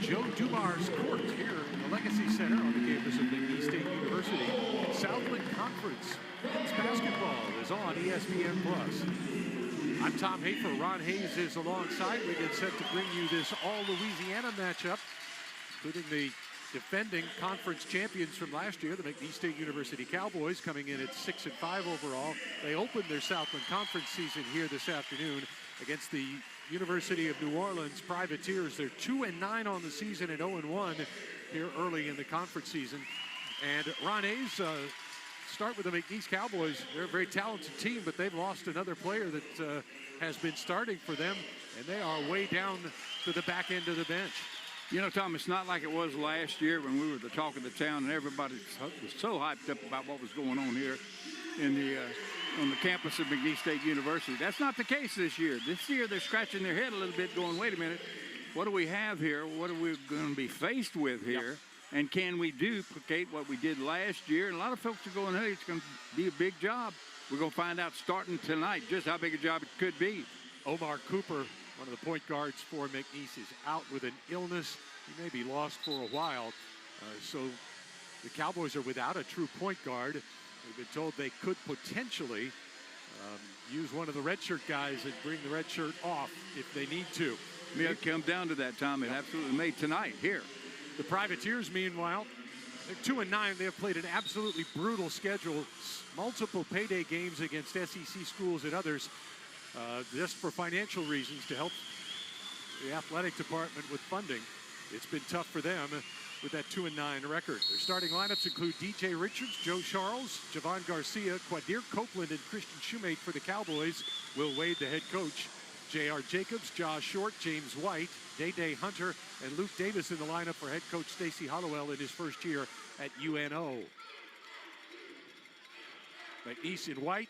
Joe Dumar's court here in the Legacy Center on the campus of McNeese State University. Southland Conference men's basketball is on ESPN+. I'm Tom Hafer. Ron Hayes is alongside. We get set to bring you this all-Louisiana matchup, including the defending conference champions from last year, the McNeese State University Cowboys, coming in at 6-5 overall. They opened their Southland Conference season here this afternoon against the University of New Orleans Privateers. They're 2-9 on the season and 0-1 here early in the conference season. And Ron Hayes, start with the McNeese Cowboys. They're a very talented team, but they've lost another player that has been starting for them, and they are way down to the back end of the bench. You know, Tom, it's not like it was last year when we were the talk of the town and everybody was so hyped up about what was going on here in the on the campus of McNeese State University. That's not the case this year. This year they're scratching their head a little bit going, wait a minute, what do we have here? What are we going to be faced with here? Yep. And can we duplicate what we did last year? And a lot of folks are going, hey, it's going to be a big job. We're going to find out starting tonight just how big a job it could be. Omar Cooper, one of the point guards for McNeese, is out with an illness. He may be lost for a while. So the Cowboys are without a true point guard. They've been told they could potentially use one of the redshirt guys and bring the red shirt off if they need to. May it come down to that, Tom. It absolutely may tonight here. The Privateers, meanwhile, they're 2-9. They have played an absolutely brutal schedule. Multiple payday games against SEC schools and others, just for financial reasons to help the athletic department with funding. It's been tough for them with that 2-9 record. Their starting lineups include DJ Richards, Joe Charles, Javon Garcia, Quadir Copeland, and Christian Shoemate for the Cowboys. Will Wade, the head coach. J.R. Jacobs, Josh Short, James White, Day Hunter, and Luke Davis in the lineup for head coach Stacy Hollowell in his first year at UNO. McNeese in white,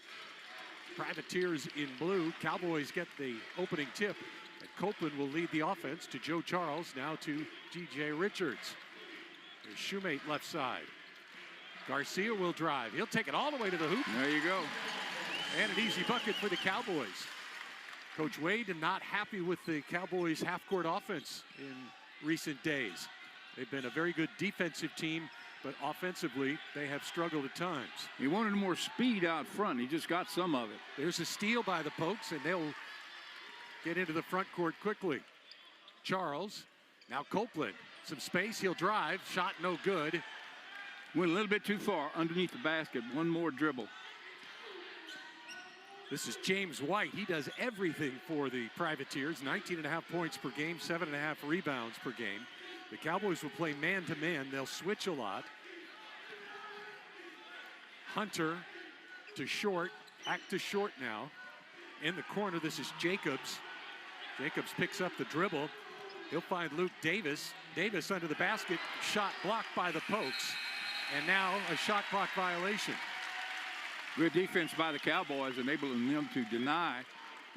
Privateers in blue. Cowboys get the opening tip. And Copeland will lead the offense to Joe Charles, now to DJ Richards. There's Shoemate left side. Garcia will drive. He'll take it all the way to the hoop. There you go. And an easy bucket for the Cowboys. Coach Wade not happy with the Cowboys' half-court offense in recent days. They've been a very good defensive team, but offensively, they have struggled at times. He wanted more speed out front. He just got some of it. There's a steal by the Pokes, and they'll get into the front court quickly. Charles, now Copeland. Some space, he'll drive. Shot no good. Went a little bit too far underneath the basket. One more dribble. This is James White. He does everything for the Privateers. 19.5 points per game, 7.5 rebounds per game. The Cowboys will play man-to-man. They'll switch a lot. Hunter to Short. Back to Short now. In the corner, this is Jacobs. Jacobs picks up the dribble. He'll find Luke Davis. Davis under the basket. Shot blocked by the Pokes. And now a shot clock violation. Good defense by the Cowboys, enabling them to deny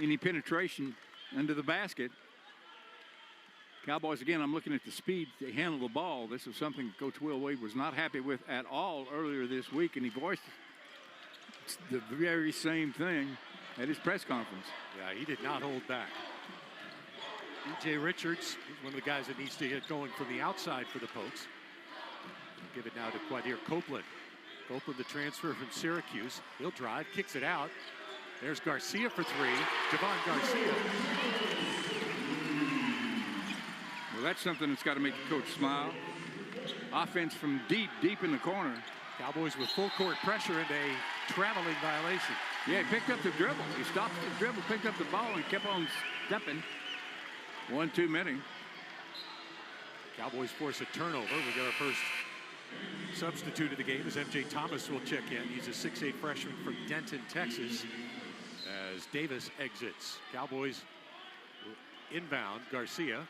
any penetration into the basket. Cowboys, again, I'm looking at the speed they handle the ball. This is something Coach Will Wade was not happy with at all earlier this week, and he voiced the very same thing at his press conference. Yeah, he did not hold back. DJ Richards, one of the guys that needs to get going from the outside for the Pokes. Give it now to Quadir Copeland. Copeland, the transfer from Syracuse. He'll drive, kicks it out. There's Garcia for three. Javon Garcia. Well, that's something that's got to make the coach smile. Offense from deep in the corner. Cowboys with full court pressure and a traveling violation. Yeah, he picked up the dribble. He stopped the dribble, picked up the ball, and kept on stepping. 1 too many. Cowboys force a turnover. We got our first substitute of the game as MJ Thomas will check in. He's a 6'8" freshman from Denton, Texas, as Davis exits. Cowboys inbound. Garcia.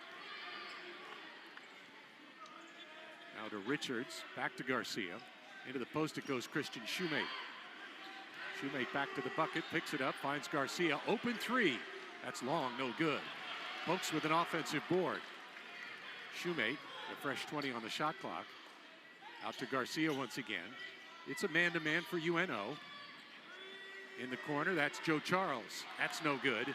Now to Richards. Back to Garcia. Into the post it goes Christian Shoemate. Shoemate back to the bucket. Picks it up. Finds Garcia. Open three. That's long. No good. Pokes with an offensive board. Shoemate, a fresh 20 on the shot clock. Out to Garcia once again. It's a man-to-man for UNO. In the corner, that's Joe Charles. That's no good.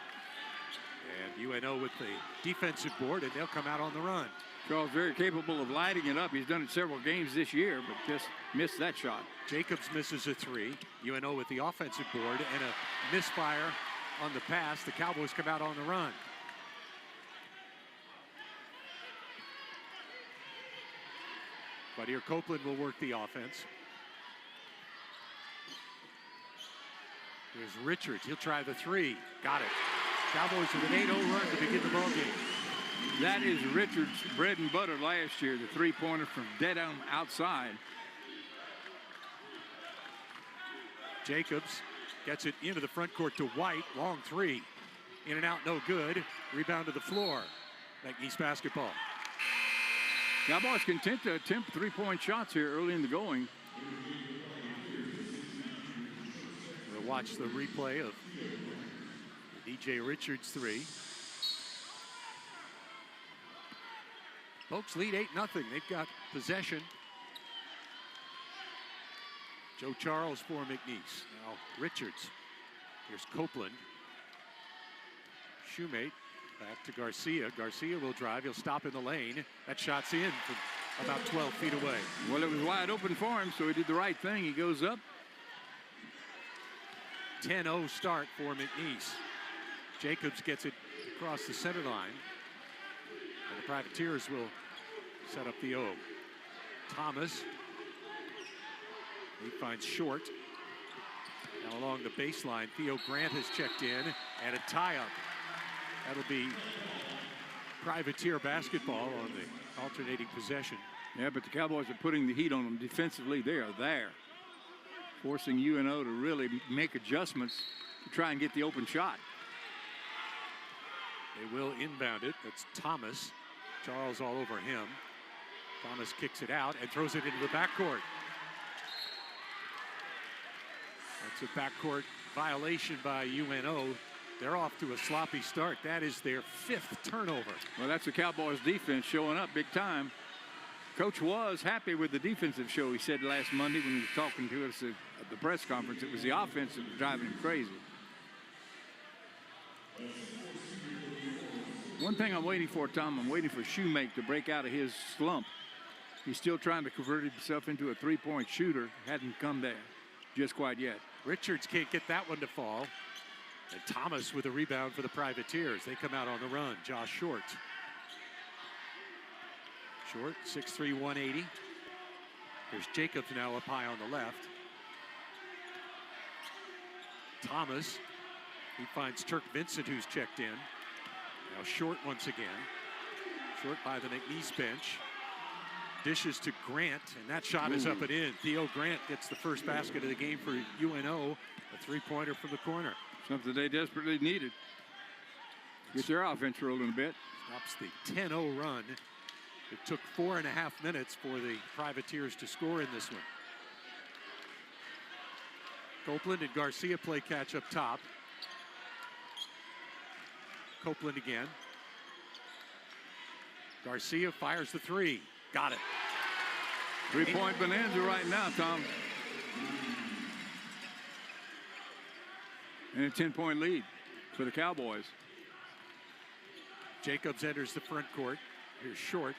And UNO with the defensive board, and they'll come out on the run. Charles very capable of lighting it up. He's done it several games this year, but just missed that shot. Jacobs misses a three. UNO with the offensive board and a misfire on the pass. The Cowboys come out on the run. But here Copeland will work the offense. Here's Richards. He'll try the three. Got it. Cowboys with an 8-0 run to begin the ballgame. That is Richards' bread and butter last year, the three-pointer from dead on outside. Jacobs gets it into the front court to White. Long three. In and out, no good. Rebound to the floor. McNeese basketball. Cowboys content to attempt three-point shots here early in the going. We'll watch the replay of DJ Richards' three. Folks lead 8-0. They've got possession. Joe Charles for McNeese. Now Richards. Here's Copeland. Shoemate back to Garcia. Garcia will drive. He'll stop in the lane. That shot's in from about 12 feet away. Well, it was wide open for him, so he did the right thing. He goes up. 10-0 start for McNeese. Jacobs gets it across the center line. And the Privateers will set up the O. Thomas. He finds Short. Now along the baseline, Theo Grant has checked in, and a tie-up. That'll be Privateer basketball on the alternating possession. Yeah, but the Cowboys are putting the heat on them defensively. They are there, forcing UNO to really make adjustments to try and get the open shot. They will inbound it. That's Thomas. Charles all over him. Thomas kicks it out and throws it into the backcourt. That's a backcourt violation by UNO. They're off to a sloppy start. That is their 5th turnover. Well, that's the Cowboys defense showing up big time. Coach was happy with the defensive show, he said last Monday when he was talking to us at the press conference. It was the offense that was driving him crazy. One thing I'm waiting for, Tom, I'm waiting for Shoemake to break out of his slump. He's still trying to convert himself into a three-point shooter. Hadn't come there just quite yet. Richards can't get that one to fall. And Thomas with a rebound for the Privateers. They come out on the run. Josh Short. Short, 6'3", 180. Here's Jacobs now up high on the left. Thomas. He finds Turk Vincent, who's checked in. Now Short once again. Short by the McNeese bench. Dishes to Grant, and that shot is up and in. Theo Grant gets the first basket of the game for UNO. A three-pointer from the corner. Something they desperately needed. Get their offense rolling a bit. Stops the 10-0 run. It took 4.5 minutes for the Privateers to score in this one. Copeland and Garcia play catch up top. Copeland again. Garcia fires the three. Got it. Three-point bonanza right now, Tom. And a 10-point lead for the Cowboys. Jacobs enters the front court. Here's Short.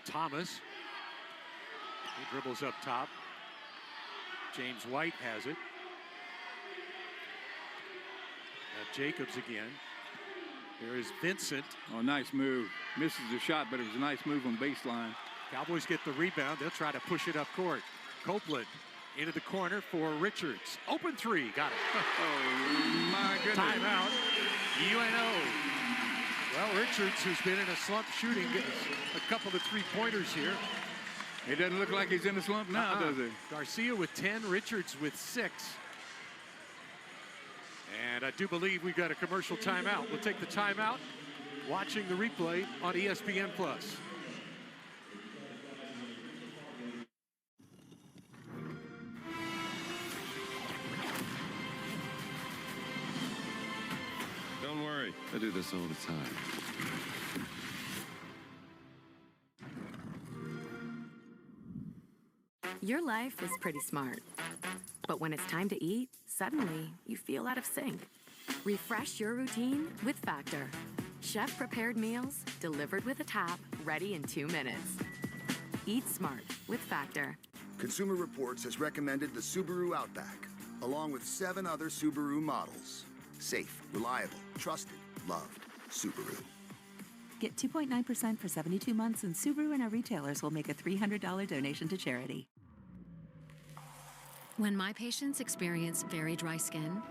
Thomas. He dribbles up top. James White has it. Now Jacobs again. There is Vincent. Oh, nice move. Misses the shot, but it was a nice move on baseline. Cowboys get the rebound. They'll try to push it up court. Copeland into the corner for Richards. Open three. Got it. Oh, my goodness. Timeout. UNO. Well, Richards, who's been in a slump shooting, gets a couple of three-pointers here. It doesn't look like he's in a slump now, does it? Garcia with 10, Richards with 6. And I do believe we've got a commercial timeout. We'll take the timeout, watching the replay on ESPN+. Don't worry, I do this all the time. Your life is pretty smart. But when it's time to eat, suddenly you feel out of sync. Refresh your routine with Factor. Chef-prepared meals delivered with a tap, ready in 2 minutes. Eat smart with Factor. Consumer Reports has recommended the Subaru Outback, along with 7 other Subaru models. Safe, reliable, trusted, loved. Subaru. Get 2.9% for 72 months, and Subaru and our retailers will make a $300 donation to charity. When my patients experience very dry skin,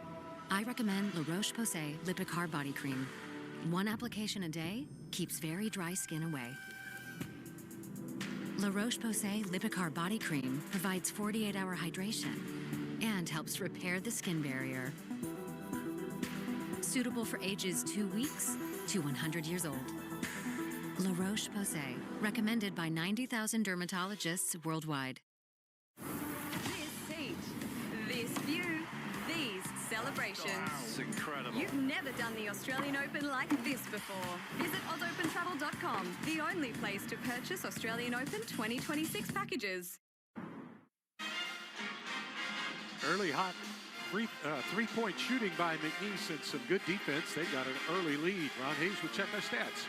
I recommend La Roche-Posay Lipicard Body Cream. 1 application a day keeps very dry skin away. La Roche-Posay Lipicard Body Cream provides 48-hour hydration and helps repair the skin barrier. Suitable for ages 2 weeks to 100 years old. La Roche-Posay, recommended by 90,000 dermatologists worldwide. This seat, this view, these celebrations. Wow, it's incredible. You've never done the Australian Open like this before. Visit OzOpenTravel.com, the only place to purchase Australian Open 2026 packages. Early hot three-point shooting by McNeese and some good defense. They've got an early lead. Ron Hayes will check our stats.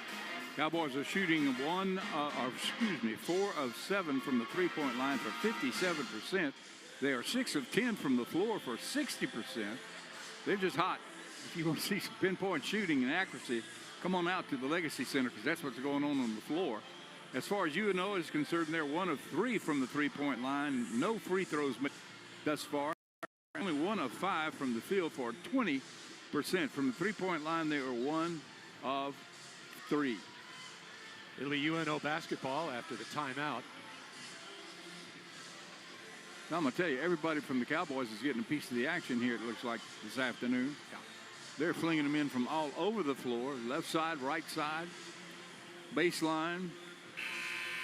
Cowboys are shooting 4 of 7 from the three-point line for 57%. They are 6 of 10 from the floor for 60%. They're just hot. If you want to see some pinpoint shooting and accuracy, come on out to the Legacy Center, because that's what's going on the floor. As far as UNO is concerned, they're 1 of 3 from the three-point line. No free throws thus far. Only 1 of 5 from the field for 20%. From the three-point line, they are 1 of 3. It'll be UNO basketball after the timeout. Now, I'm going to tell you, everybody from the Cowboys is getting a piece of the action here, it looks like, this afternoon. Yeah. They're flinging them in from all over the floor, left side, right side, baseline,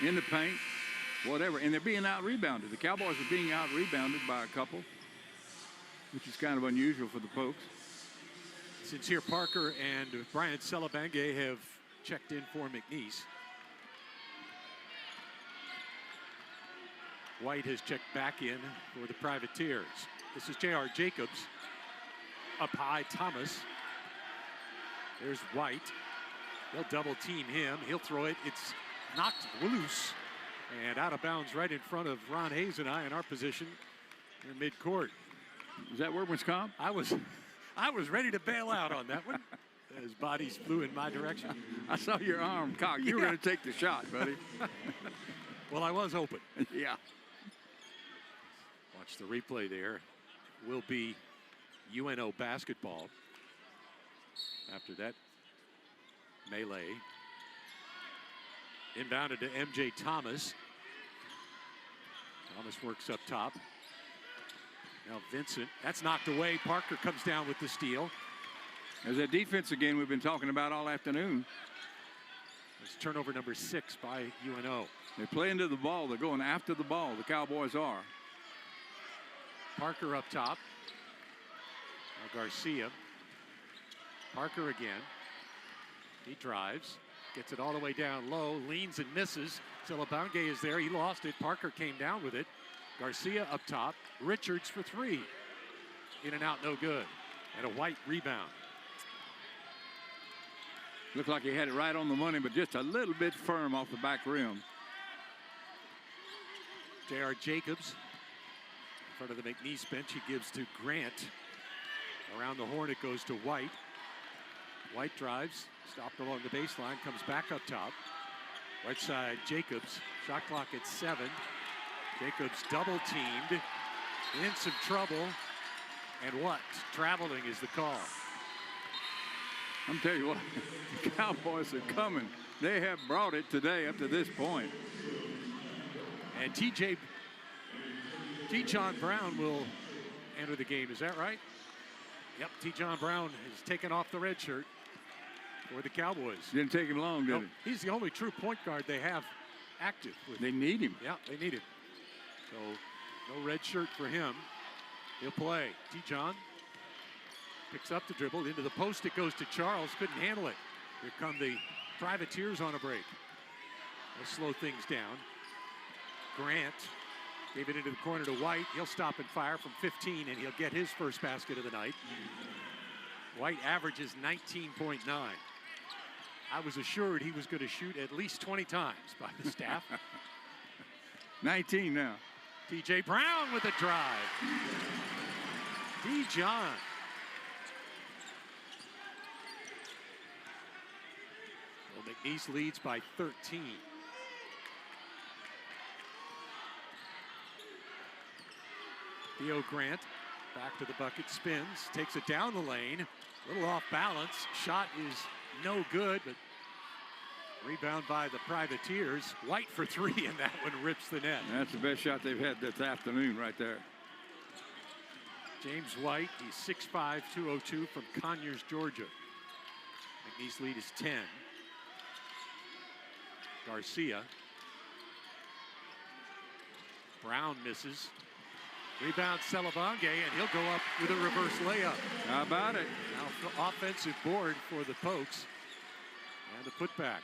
in the paint, whatever. And they're being out-rebounded. The Cowboys are being out-rebounded by a couple, which is kind of unusual for the Pokes. Sincere Parker and Brian Celebange have checked in for McNeese. White has checked back in for the Privateers. This is J.R. Jacobs. Up high, Thomas. There's White. They'll double team him. He'll throw it. It's knocked loose and out of bounds right in front of Ron Hayes and I in our position in midcourt. Is that workman's comp? I was ready to bail out on that one. His bodies flew in my direction. I saw your arm cocked. You were going to take the shot, buddy. Well, I was open. Yeah. Watch the replay there. Will be UNO basketball after that melee. Inbounded to MJ Thomas. Thomas works up top. Now Vincent, that's knocked away. Parker comes down with the steal. There's that defense again we've been talking about all afternoon. It's turnover number 6 by UNO. They play into the ball. They're going after the ball. The Cowboys are. Parker up top. Now Garcia. Parker again. He drives. Gets it all the way down low. Leans and misses. Celebange is there. He lost it. Parker came down with it. Garcia up top. Richards for 3. In and out, no good. And a White rebound. Looked like he had it right on the money, but just a little bit firm off the back rim. J.R. Jacobs in front of the McNeese bench. He gives to Grant. Around the horn it goes to White. White drives, stopped along the baseline, comes back up top. Right side, Jacobs. Shot clock at 7. Jacobs double teamed. In some trouble. And what? Traveling is the call. I'm telling you what, the Cowboys are coming. They have brought it today up to this point. And T-John Brown will enter the game. Is that right? Yep, T-John Brown has taken off the red shirt for the Cowboys. Didn't take him long, did Nope, it? he's the only true point guard they have active. They need him. Yeah, they need him. So no red shirt for him. He'll play. T-John picks up the dribble into the post. It goes to Charles. Couldn't handle it. Here come the Privateers on a break. They'll slow things down. Grant gave it into the corner to White. He'll stop and fire from 15, and he'll get his first basket of the night. White averages 19.9. I was assured he was going to shoot at least 20 times by the staff. 19 now. T.J. Brown with a drive. D-John. Well, McNeese leads by 13. Theo Grant back to the bucket, spins, takes it down the lane. A little off balance. Shot is no good, but rebound by the Privateers. White for three, and that one rips the net. That's the best shot they've had this afternoon right there. James White, he's 6'5", 202 from Conyers, Georgia. McNeese lead is 10. Garcia. Brown misses. Rebound Salabonge, and he'll go up with a reverse layup. How about it? Now offensive board for the Pokes. And the putback.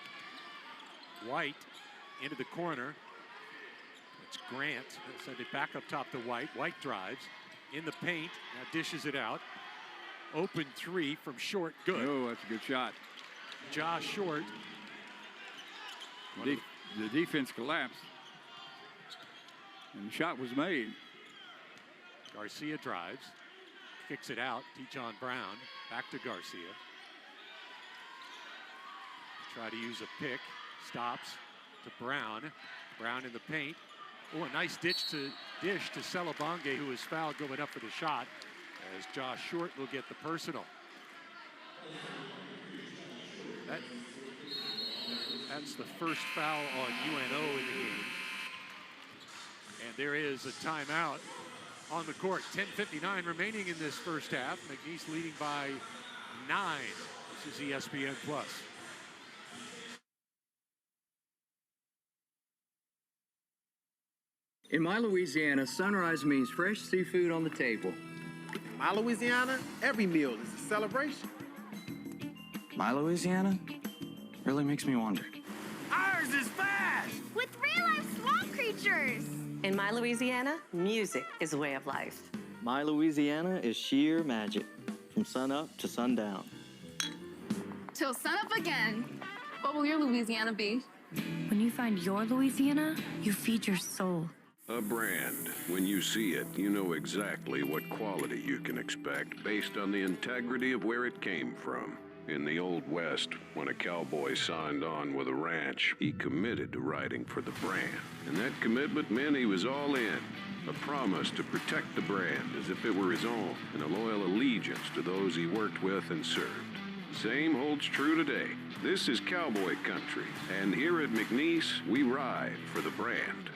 White into the corner. It's Grant. They'll send it back up top to White. White drives in the paint. Now dishes it out. Open three from Short. Good. Oh, that's a good shot. Josh Short. The defense collapsed. And the shot was made. Garcia drives. Kicks it out. T-John Brown. Back to Garcia. Try to use a pick. Stops to Brown. Brown in the paint. Oh, a nice dish to Salabonge, who is fouled going up for the shot, as Josh Short will get the personal. That's the first foul on UNO in the game. And there is a timeout on the court. 10:59 remaining in this first half. McNeese leading by 9. This is ESPN Plus. In my Louisiana, sunrise means fresh seafood on the table. My Louisiana, every meal is a celebration. My Louisiana really makes me wonder. Ours is fast! With real-life swamp creatures! In my Louisiana, music is a way of life. My Louisiana is sheer magic, from sun up to sundown. Till sunup again. What will your Louisiana be? When you find your Louisiana, you feed your soul. A brand. When you see it, you know exactly what quality you can expect based on the integrity of where it came from. In the Old West, when a cowboy signed on with a ranch, he committed to riding for the brand. And that commitment meant he was all in. A promise to protect the brand as if it were his own, and a loyal allegiance to those he worked with and served. Same holds true today. This is cowboy country, and here at McNeese, we ride for the brand.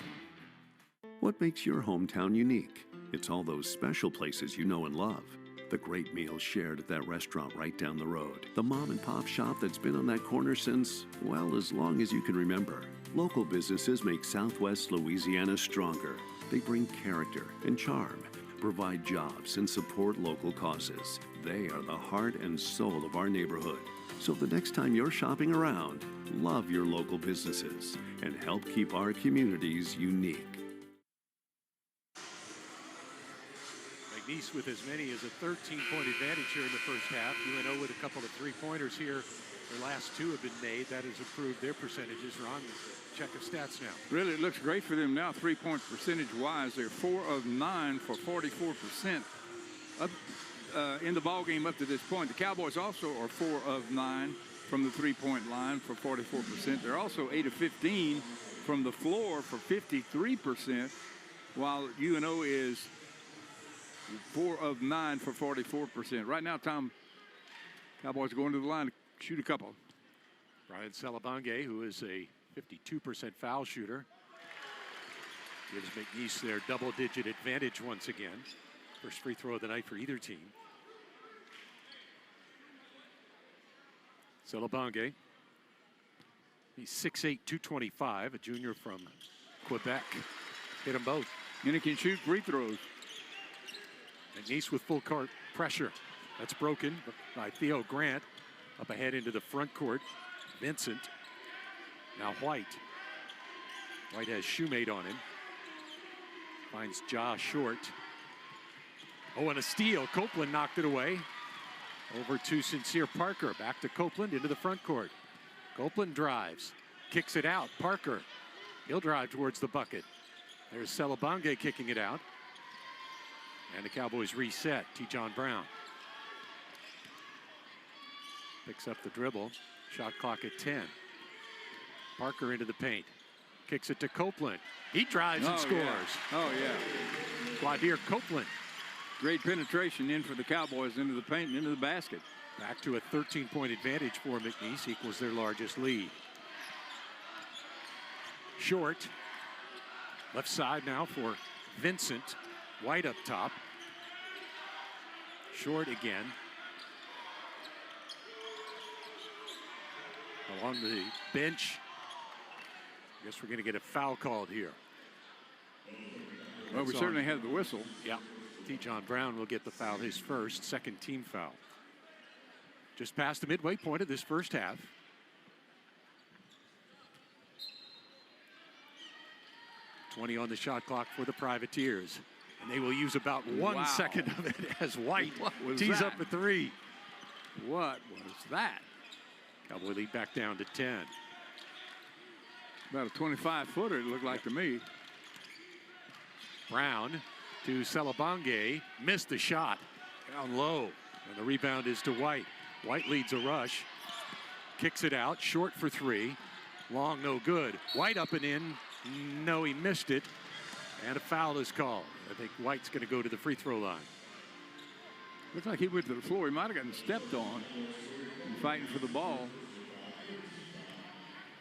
What makes your hometown unique? It's all those special places you know and love. The great meals shared at that restaurant right down the road. The mom and pop shop that's been on that corner since, well, as long as you can remember. Local businesses make Southwest Louisiana stronger. They bring character and charm, provide jobs, and support local causes. They are the heart and soul of our neighborhood. So the next time you're shopping around, love your local businesses and help keep our communities unique. McNeese with as many as a 13-point advantage here in the first half. UNO with a couple of three-pointers here. Their last two have been made. That has improved their percentages. Ron, check of stats now. Really, it looks great for them now, three-point percentage-wise. They're 4 of 9 for 44% up, in the ballgame up to this point. The Cowboys also are 4 of 9 from the three-point line for 44%. They're also 8 of 15 from the floor for 53%, while UNO is 4 of 9 for 44%. Right now, Tom, Cowboys are going to the line to shoot a couple. Brian Salabonge, who is a 52% foul shooter, gives McNeese their double-digit advantage once again. First free throw of the night for either team. Salabonge, he's 6'8", 225, a junior from Quebec. Hit them both. And he can shoot free throws. McNeese with full court pressure. That's broken by Theo Grant. Up ahead into the front court. Vincent. Now White. White has Shoemate on him. Finds Josh Short. Oh, and a steal. Copeland knocked it away. Over to Sincere Parker. Back to Copeland into the front court. Copeland drives. Kicks it out. Parker. He'll drive towards the bucket. There's Celebange kicking it out. And the Cowboys reset. T-John Brown picks up the dribble. Shot clock at 10. Parker into the paint. Kicks it to Copeland. He drives and scores. Yeah. Oh, yeah. Quadir Copeland. Great penetration in for the Cowboys into the paint and into the basket. Back to a 13-point advantage for McNeese. Equals their largest lead. Short. Left side now for Vincent. White up top. Short again. Along the bench. I guess we're going to get a foul called here. Well, we certainly had the whistle. Yeah. T-John Brown will get the foul, his first, second team foul. Just past the midway point of this first half. .20 on the shot clock for the Privateers. And they will use about 1 second of it as White tees up a three. What was that? Cowboy lead back down to 10. About a 25-footer, it looked like to me. Brown to Celebange. Missed the shot. Down low. And the rebound is to White. White leads a rush. Kicks it out. Short for three. Long, no good. White up and in. No, he missed it. And a foul is called. I think White's going to go to the free throw line. Looks like he went to the floor. He might have gotten stepped on and fighting for the ball.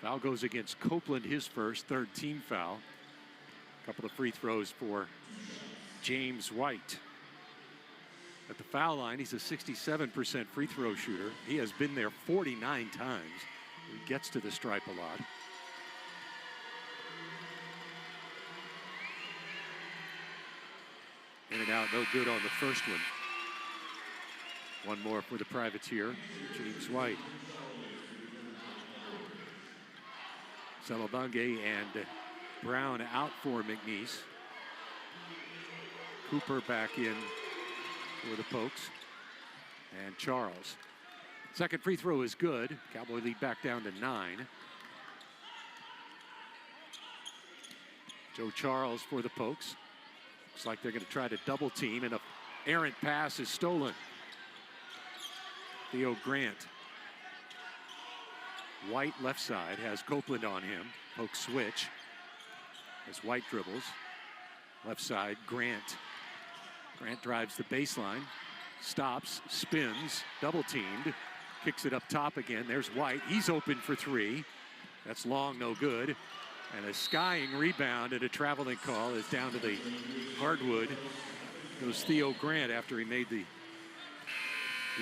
Foul goes against Copeland, his first, third team foul. A couple of free throws for James White. At the foul line, he's a 67% free throw shooter. He has been there 49 times. He gets to the stripe a lot. In and out, no good on the first one. One more for the Privateer, James White. Celebange and Brown out for McNeese. Cooper back in for the Pokes. And Charles. Second free throw is good. Cowboy lead back down to 9. Joe Charles for the Pokes. Looks like they're going to try to double team, and an errant pass is stolen. Theo Grant. White left side has Copeland on him. Poke switch as White dribbles. Left side, Grant. Grant drives the baseline. Stops, spins, double teamed. Kicks it up top again. There's White. He's open for three. That's long, no good. And a skying rebound and a traveling call is down to the hardwood. Goes Theo Grant after he made the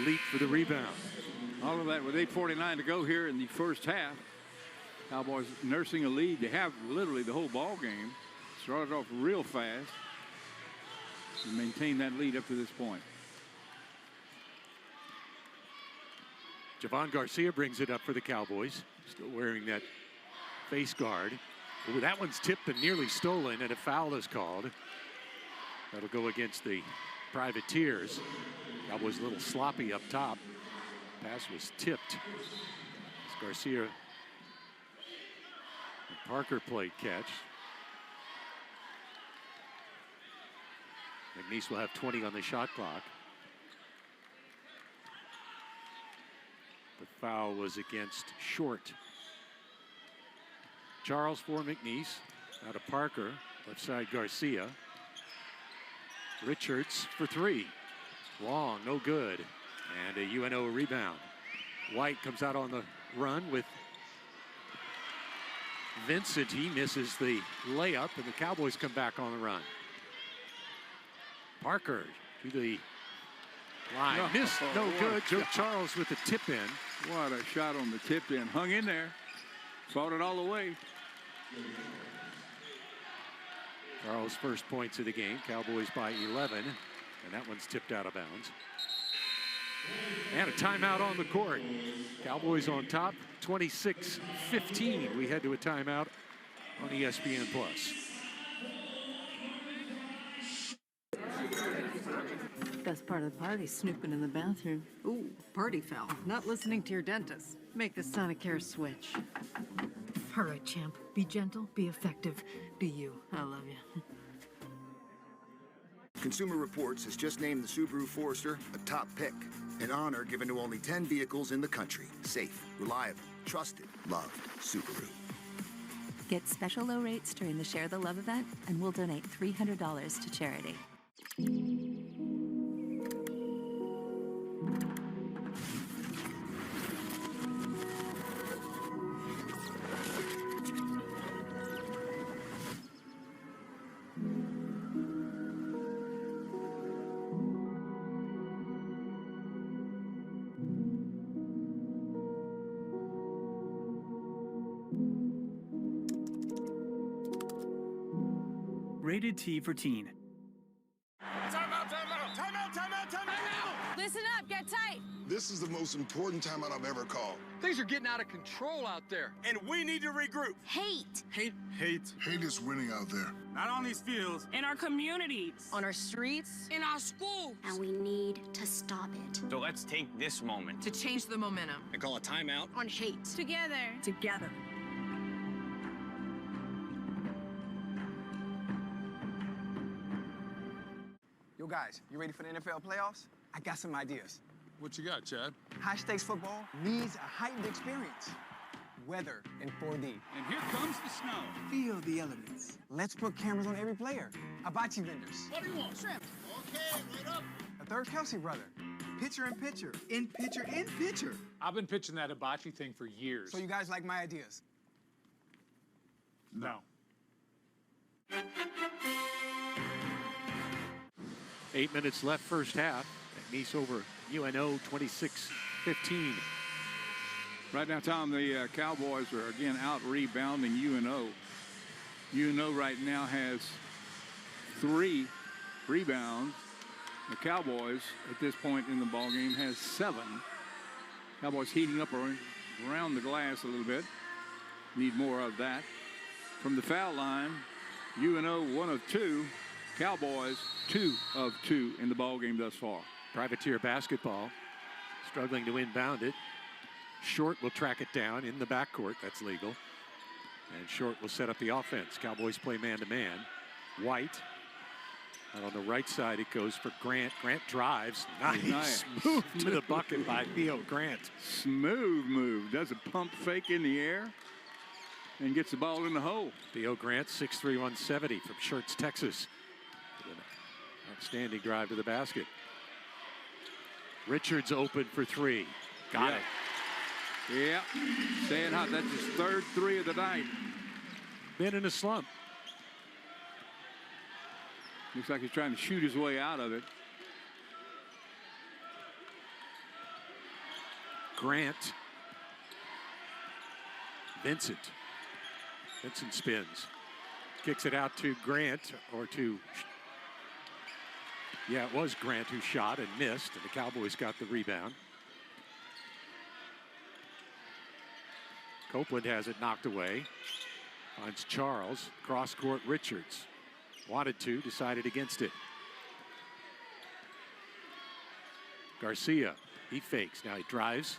leap for the rebound. All of that with 8:49 to go here in the first half. Cowboys nursing a lead. They have literally the whole ball game. Started off real fast and maintained that lead up to this point. Javon Garcia brings it up for the Cowboys. Still wearing that face guard. Ooh, that one's tipped and nearly stolen, and a foul is called. That'll go against the Privateers. Cowboys a little sloppy up top. Pass was tipped. As Garcia and Parker played catch. McNeese will have 20 on the shot clock. The foul was against Short. Charles for McNeese. Out of Parker. Left side Garcia. Richards for three. Long, no good. And a UNO rebound. White comes out on the run with Vincent. He misses the layup, and the Cowboys come back on the run. Parker to the line. Missed, no good. Joe Charles with the tip in. What a shot on the tip in. Hung in there. Fought it all the way. Charles' first points of the game. Cowboys by 11. And that one's tipped out of bounds. And a timeout on the court. Cowboys on top, 26-15. We head to a timeout on ESPN Plus. Best part of the party, snooping in the bathroom. Ooh, party foul. Not listening to your dentist. Make the Sonicare switch. All right, champ. Be gentle, be effective, be you. I love you. Consumer Reports has just named the Subaru Forester a top pick, an honor given to only 10 vehicles in the country. Safe, reliable, trusted, loved Subaru. Get special low rates during the Share the Love event, and we'll donate $300 to charity. Rated T for teen. Timeout! Listen up, get tight. This is the most important timeout I've ever called. Things are getting out of control out there, and we need to regroup. Hate. Hate is winning out there. Not on these fields. In our communities. On our streets. In our schools. And we need to stop it. So let's take this moment To change the momentum. and call a timeout. On hate. Together. Together. Yo, guys, you ready for the NFL playoffs? I got some ideas. What you got, Chad? High-stakes football needs a heightened experience. Weather in 4D. And here comes the snow. Feel the elements. Let's put cameras on every player. Hibachi vendors. What do you want? Shrimp. Okay, right up. A third Kelsey brother. Pitcher in pitcher. In pitcher in pitcher. I've been pitching that hibachi thing for years. So you guys like my ideas? No. 8 minutes left first half. McNeese over UNO 26-15. Right now, Tom, the Cowboys are again out rebounding UNO. UNO right now has 3 rebounds. The Cowboys, at this point in the ballgame, has 7. Cowboys heating up around the glass a little bit. Need more of that. From the foul line, UNO 1 of 2. Cowboys 2 of 2 in the ballgame thus far. Privateer basketball, struggling to inbound it. Short will track it down in the backcourt. That's legal. And Short will set up the offense. Cowboys play man-to-man. White. And on the right side, it goes for Grant. Grant drives. Nice move to the bucket by Theo Grant. Smooth move. Does a pump fake in the air and gets the ball in the hole. Theo Grant, 6'3", 170 from Schertz, Texas. With an outstanding drive to the basket. Richards open for 3. Got it. Yeah, staying hot. That's his 3rd 3 of the night. Been in a slump. Looks like he's trying to shoot his way out of it. Grant. Vincent. Vincent spins. Kicks it out to Grant, or to... Yeah, it was Grant who shot and missed, and the Cowboys got the rebound. Copeland has it knocked away. Finds Charles. Cross-court Richards. Wanted to, decided against it. Garcia, he fakes. Now he drives.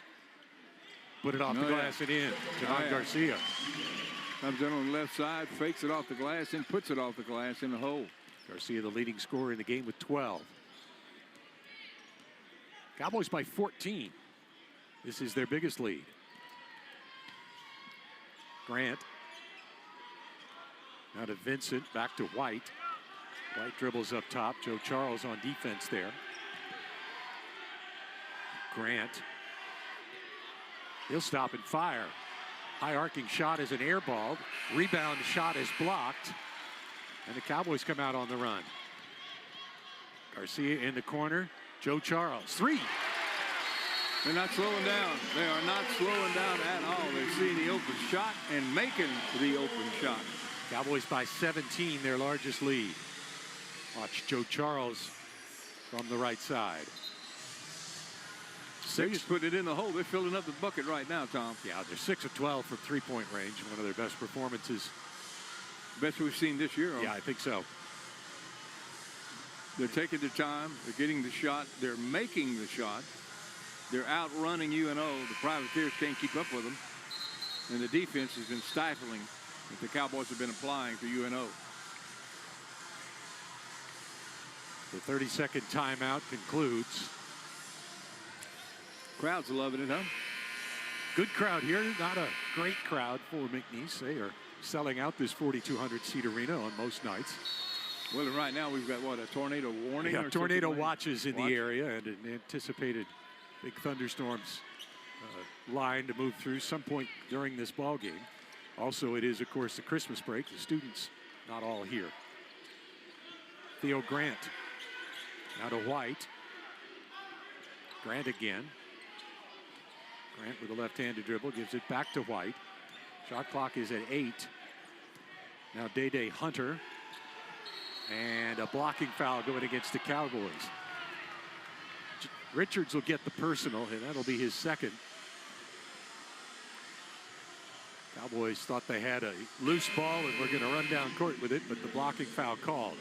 Put it off the glass and in. John Garcia. Comes in on the left side, fakes it off the glass, and puts it off the glass in the hole. Garcia, the leading scorer in the game with 12. Cowboys by 14. This is their biggest lead. Grant. Now to Vincent, back to White. White dribbles up top. Joe Charles on defense there. Grant. He'll stop and fire. High arcing shot is an air ball. Rebound shot is blocked. And the Cowboys come out on the run. Garcia in the corner. Joe Charles, 3. They're not slowing down. They are not slowing down at all. They're seeing the open shot and making the open shot. Cowboys by 17, their largest lead. Watch Joe Charles from the right side. They just put it in the hole. They're filling up the bucket right now, Tom. Yeah, they're 6 of 12 from three-point range. One of their best performances. Best we've seen this year. Yeah, I think so. They're taking their time. They're getting the shot. They're making the shot. They're outrunning UNO. The Privateers can't keep up with them. And the defense has been stifling that the Cowboys have been applying to UNO. The 30-second timeout concludes. Crowd's loving it, huh? Good crowd here. Not a great crowd for McNeese. They are selling out this 4,200-seat arena on most nights. Well, and right now we've got, what, a tornado warning? Yeah, or tornado watches in the area and an anticipated big thunderstorms line to move through some point during this ball game. Also, it is, of course, the Christmas break. The students not all here. Theo Grant now to White. Grant again. Grant with a left-handed dribble gives it back to White. Shot clock is at 8. Now Day Hunter. And a blocking foul going against the Cowboys. Richards will get the personal, and that'll be his second. Cowboys thought they had a loose ball and were going to run down court with it, but the blocking foul called.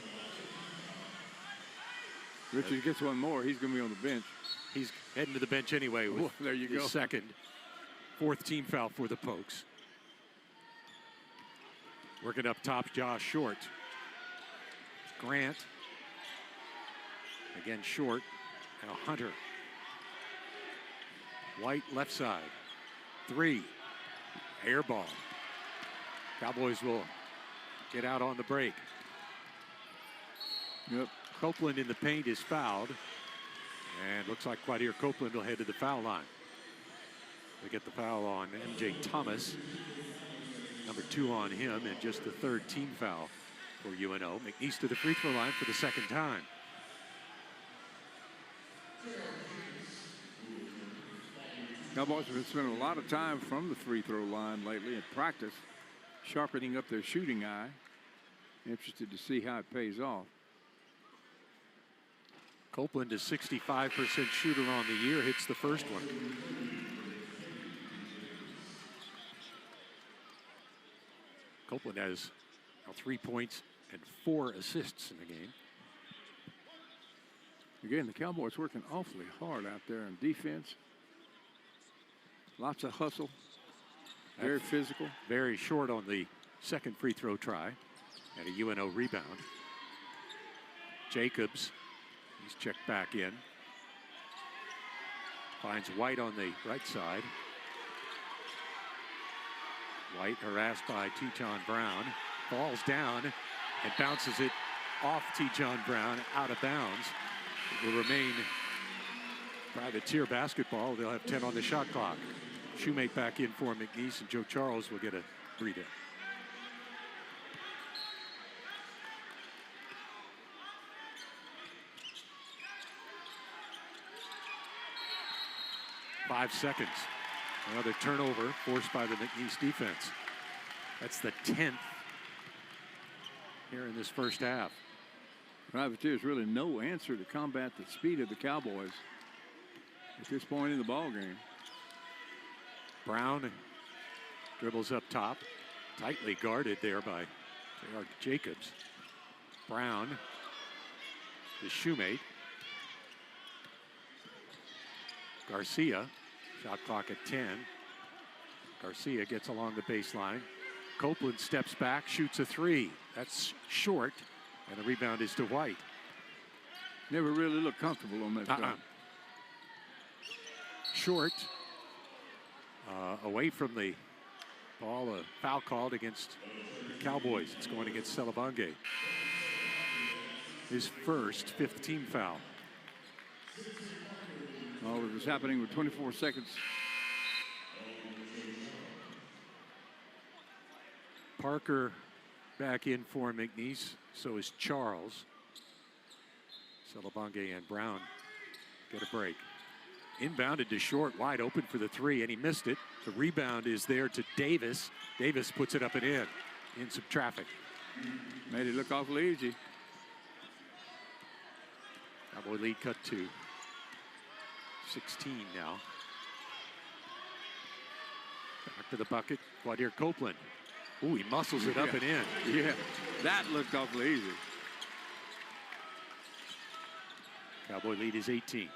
Richards gets one more. He's going to be on the bench. He's heading to the bench anyway with there you his go. second. 4th team foul for the Pokes. Working up top, Josh Short. Grant. Again, Short. Now Hunter. White left side. 3. Air ball. Cowboys will get out on the break. Yep. Copeland in the paint is fouled. And looks like Quadir Copeland will head to the foul line. They get the foul on MJ Thomas. Number 2 on him, and just the 3rd team foul for UNO. McNeese to the free throw line for the 2nd time. Cowboys have been spending a lot of time from the free throw line lately in practice, sharpening up their shooting eye. Interested to see how it pays off. Copeland is 65% shooter on the year, hits the first one. Copeland has now 3 points and 4 assists in the game. Again, the Cowboys working awfully hard out there in defense. Lots of hustle. Very physical. Very short on the 2nd free throw try. And a UNO rebound. Jacobs, he's checked back in. Finds White on the right side. White harassed by T-John Brown. Falls down and bounces it off T-John Brown out of bounds. It will remain Privateer basketball. They'll have 10 on the shot clock. Shoemate back in for McNeese, and Joe Charles will get a breather. Five seconds. Another turnover forced by the McNeese defense. That's the 10th here in this first half. Privateers really no answer to combat the speed of the Cowboys at this point in the ball game. Brown dribbles up top, tightly guarded there by J.R. Jacobs. Brown, the shoemate. Garcia, shot clock at 10. Garcia gets along the baseline. Copeland steps back, shoots a 3. That's short, and the rebound is to White. Never really looked comfortable on that shot. Short, away from the ball, a foul called against the Cowboys. It's going against Celebange. His first 5th team foul. All of this happening with 24 seconds. Parker back in for McNeese. So is Charles. Celebange and Brown get a break. Inbounded to Short, wide open for the 3, and he missed it. The rebound is there to Davis. Davis puts it up and in some traffic. Made it look awfully easy. Cowboy lead cut to 16 now. Back to the bucket, Quadir Copeland. Ooh, he muscles it up and in. Yeah, that looked awfully easy. Cowboy lead is 18.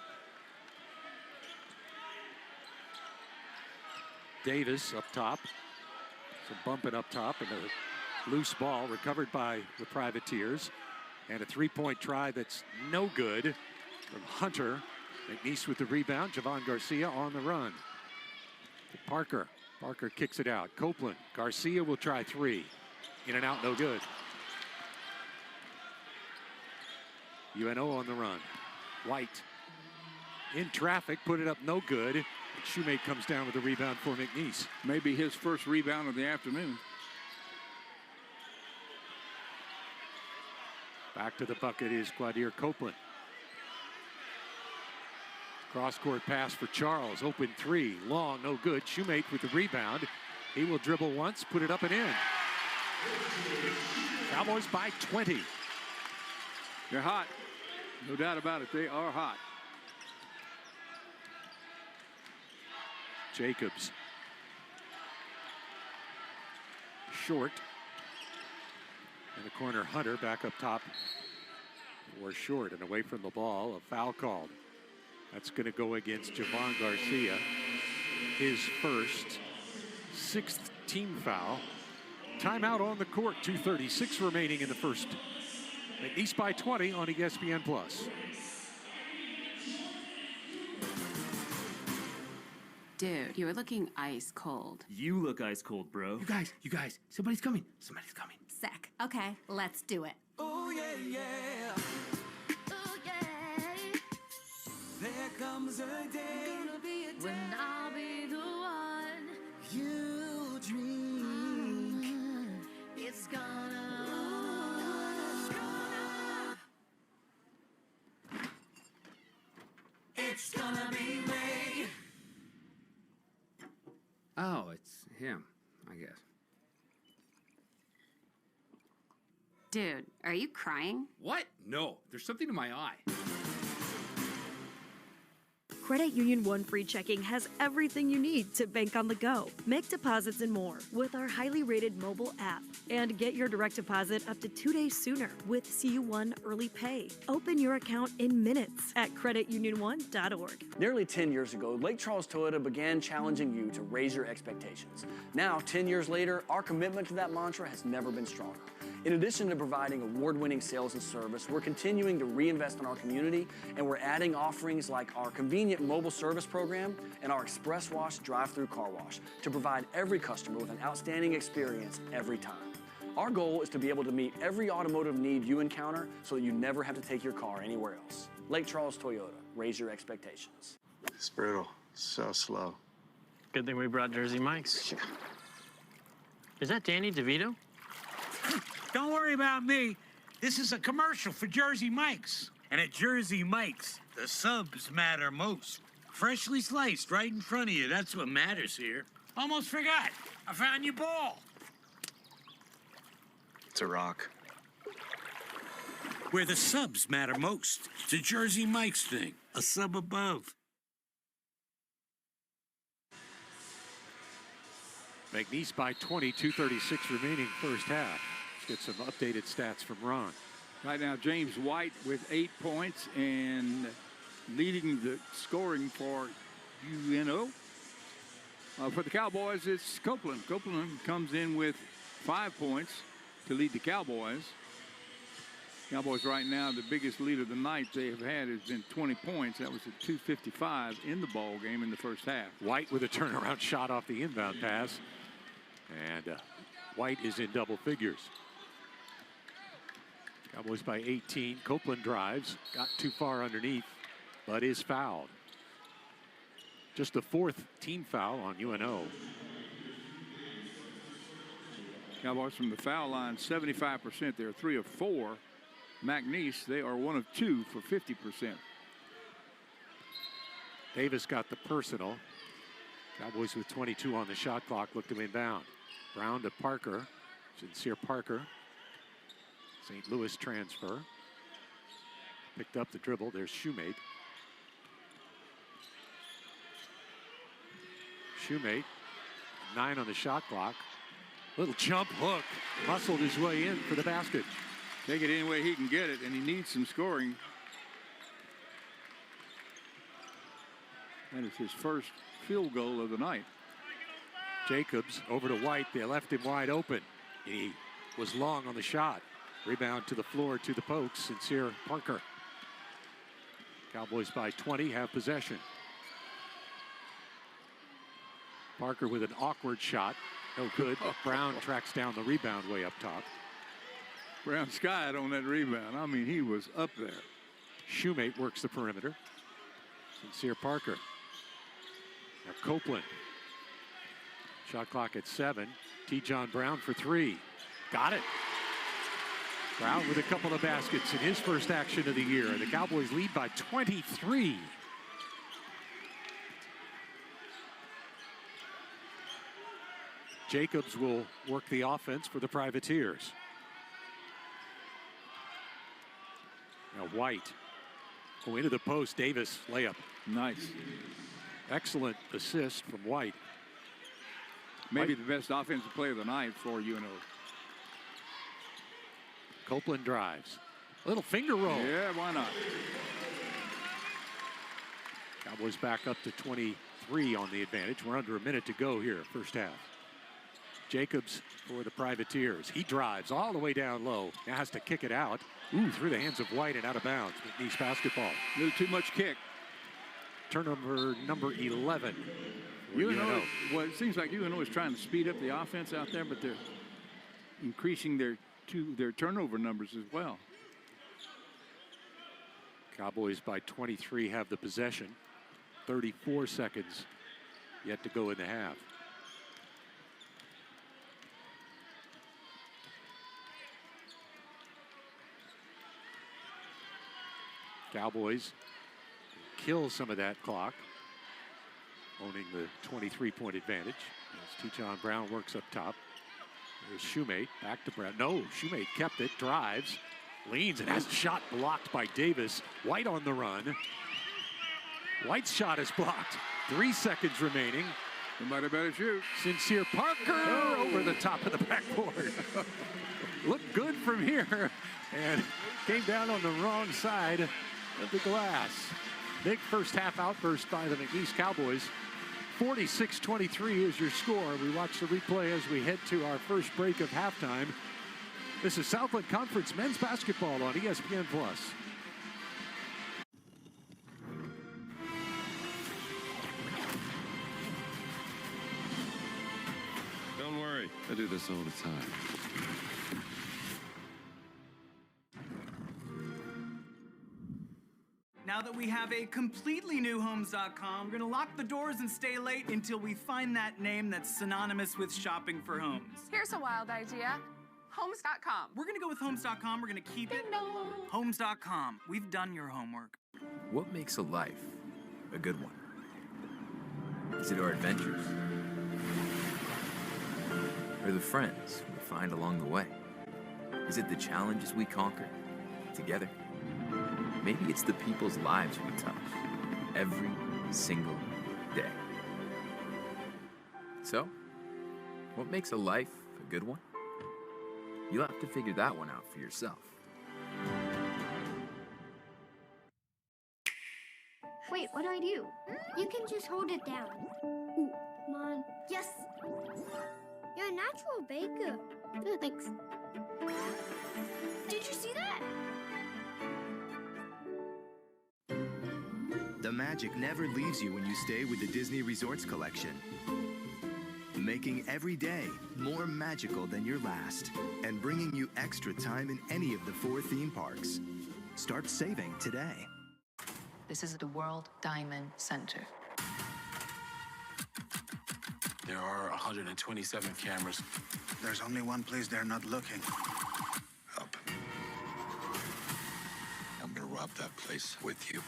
Davis up top. Some bumping up top and a loose ball recovered by the Privateers. And a three-point try that's no good from Hunter. McNeese with the rebound. Javon Garcia on the run. To Parker. Parker kicks it out. Copeland. Garcia will try three. In and out, no good. UNO on the run. White in traffic, put it up, no good. And Shoemate comes down with a rebound for McNeese. Maybe his first rebound of the afternoon. Back to the bucket is Quadir Copeland. Cross-court pass for Charles. Open three. Long, no good. Shoemate with the rebound. He will dribble once, put it up and in. Cowboys by 20. They're hot. No doubt about it. They are hot. Jacobs. Short. In the corner, Hunter back up top for Short and away from the ball. A foul called. That's going to go against Javon Garcia. His first, sixth team foul. Timeout on the court. 2:36 remaining in the first. McNeese by 20 on ESPN+. Dude, you were looking ice cold. You look ice cold, bro. You guys, somebody's coming. Somebody's coming. Sick. Okay, let's do it. Oh, yeah, yeah. Oh, yeah. There comes a day when I'll be the one you dream. It's gonna. It's gonna be me. Oh, it's him, I guess. Dude, are you crying? What? No, there's something in my eye. Credit Union One Free Checking has everything you need to bank on the go. Make deposits and more with our highly rated mobile app. And get your direct deposit up to 2 days sooner with CU1 Early Pay. Open your account in minutes at creditunion1.org. Nearly 10 years ago, Lake Charles Toyota began challenging you to raise your expectations. Now, 10 years later, our commitment to that mantra has never been stronger. In addition to providing award-winning sales and service, we're continuing to reinvest in our community, and we're adding offerings like our convenient mobile service program and our Express Wash drive-through car wash to provide every customer with an outstanding experience every time. Our goal is to be able to meet every automotive need you encounter so that you never have to take your car anywhere else. Lake Charles Toyota, raise your expectations. It's brutal, so slow. Good thing we brought Jersey Mike's. Is that Danny DeVito? Don't worry about me. This is a commercial for Jersey Mike's. And at Jersey Mike's, the subs matter most. Freshly sliced right in front of you. That's what matters here. Almost forgot. I found your ball. It's a rock. Where the subs matter most. It's a Jersey Mike's thing. A sub above. McNeese by 20, 2:36 remaining first half. Let's get some updated stats from Ron. Right now, James White with 8 points and leading the scoring for UNO. For the Cowboys, it's Copeland. Copeland comes in with 5 points to lead the Cowboys. Cowboys right now, the biggest lead of the night they have had has been 20 points. That was at 2:55 in the ball game in the first half. White with a turnaround shot off the inbound pass. And White is in double figures. Cowboys by 18. Copeland drives, got too far underneath, but is fouled. Just the fourth team foul on UNO. Cowboys from the foul line, 75%. They're 3 of 4. McNeese, they are 1 of 2 for 50%. Davis got the personal. Cowboys with 22 on the shot clock look to inbound. Brown to Parker. Sincere Parker. St. Louis transfer. Picked up the dribble. There's Shoemate. Shoemate. 9 on the shot clock. Little jump hook. Muscled his way in for the basket. Take it any way he can get it, and he needs some scoring. That is his first field goal of the night. Jacobs over to White. They left him wide open. He was long on the shot. Rebound to the floor to the Pokes. Sincere Parker. Cowboys by 20 have possession. Parker with an awkward shot. No good. Brown tracks down the rebound way up top. Brown skied on that rebound. I mean, he was up there. Shoemate works the perimeter. Sincere Parker. Now Copeland. Shot clock at 7. T. John Brown for 3. Got it. Brown with a couple of baskets in his first action of the year. The Cowboys lead by 23. Jacobs will work the offense for the Privateers. Now White. Go into the post. Davis layup. Nice. Excellent assist from White. Maybe the best offensive player of the night for UNO. Copeland drives. A little finger roll. Yeah, why not? Cowboys back up to 23 on the advantage. We're under a minute to go here, first half. Jacobs for the Privateers. He drives all the way down low. Now has to kick it out. Through the hands of White and out of bounds. McNeese basketball. A little too much kick. Turnover number 11. UNO, well, it seems like UNO is trying to speed up the offense out there, but they're increasing their turnover numbers as well. Cowboys by 23 have the possession. 34 seconds yet to go in the half. Cowboys kill some of that clock, owning the 23-point advantage. As T. John Brown works up top. There's Shoemate, back to Brown. No, Shoemate kept it, drives, leans, and has a shot blocked by Davis. White on the run. White's shot is blocked. 3 seconds remaining. Somebody better shoot. Sincere Parker over the top of the backboard. Looked good from here and came down on the wrong side of the glass. Big first half outburst by the McNeese Cowboys. 46-23 is your score. We watch the replay as we head to our first break of halftime. This is Southland Conference men's basketball on ESPN+. Don't worry, I do this all the time. Now that we have a completely new Homes.com, we're gonna lock the doors and stay late until we find that name that's synonymous with shopping for homes. Here's a wild idea. Homes.com. We're gonna go with Homes.com. We're gonna keep it. Homes.com. We've done your homework. What makes a life a good one? Is it our adventures? Or the friends we find along the way? Is it the challenges we conquer together? Maybe it's the people's lives we touch every single day. So, what makes a life a good one? You'll have to figure that one out for yourself. Wait, what do I do? You can just hold it down. Ooh, come on. Yes! You're a natural baker. Good, thanks. Did you see that? The magic never leaves you when you stay with the Disney Resorts Collection. Making every day more magical than your last and bringing you extra time in any of the 4 theme parks. Start saving today. This is the World Diamond Center. There are 127 cameras. There's only one place they're not looking. Up. I'm gonna rob that place with you.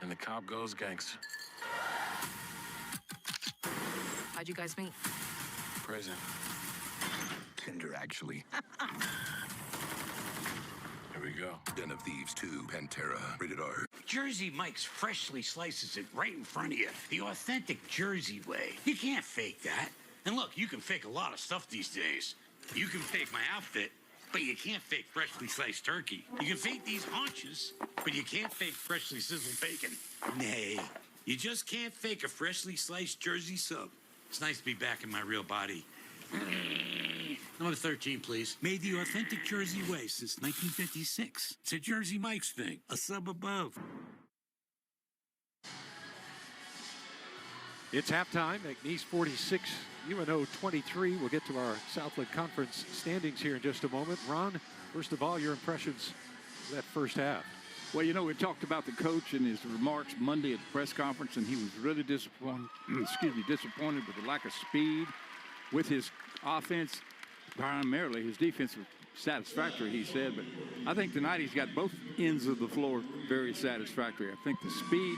And the cop goes gangster. How'd you guys meet? Prison. Tinder, actually. Here we go. Den of Thieves 2, Pantera, rated R. Jersey Mike's freshly slices it right in front of you. The authentic Jersey way. You can't fake that. And look, you can fake a lot of stuff these days. You can fake my outfit, but you can't fake freshly sliced turkey. You can fake these haunches, but you can't fake freshly sizzled bacon. Nay, You just can't fake a freshly sliced Jersey sub. It's nice to be back in my real body. Number 13, please. Made the authentic Jersey way since 1956. It's a Jersey Mike's thing. A sub above. It's halftime. McNeese 46, UNO 23. We'll get to our Southland Conference standings here in just a moment. Ron, first of all, your impressions of that first half. Well, you know, we talked about the coach and his remarks Monday at the press conference, and he was really disappointed, disappointed with the lack of speed with his offense. Primarily, his defense was satisfactory, he said, but I think tonight he's got both ends of the floor very satisfactory. I think the speed,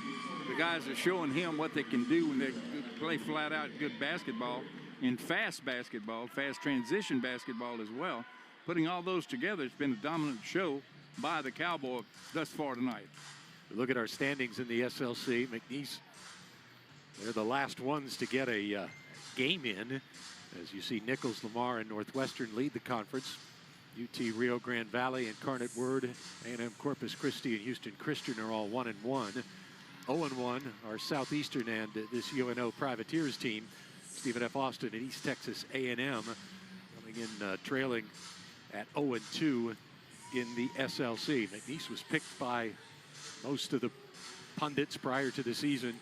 the guys are showing him what they can do when they play flat out good basketball and fast basketball, fast transition basketball as well. Putting all those together, it's been a dominant show by the Cowboys thus far tonight. Look at our standings in the SLC. McNeese, they're the last ones to get a game in. As you see, Nichols, Lamar, and Northwestern lead the conference. UT Rio Grande Valley, Incarnate Word, A&M Corpus Christi, and Houston Christian are all 1-1. 0-1 are Southeastern and this UNO Privateers team. Stephen F. Austin and East Texas A&M coming in trailing at 0-2 in the SLC. McNeese was picked by most of the pundits prior to the season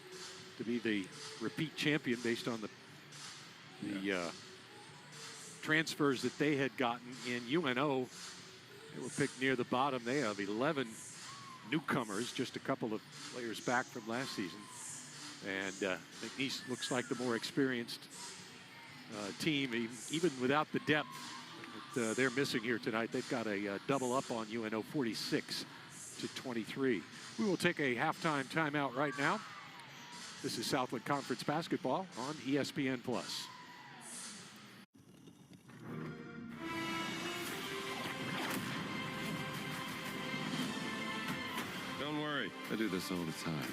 to be the repeat champion based on the transfers that they had gotten in UNO. They were picked near the bottom. They have 11 newcomers, just a couple of players back from last season. And McNeese looks like the more experienced team, even without the depth that they're missing here tonight. They've got a double up on UNO, 46-23. We will take a halftime timeout right now. This is Southland Conference basketball on ESPN+. Don't worry, I do this all the time.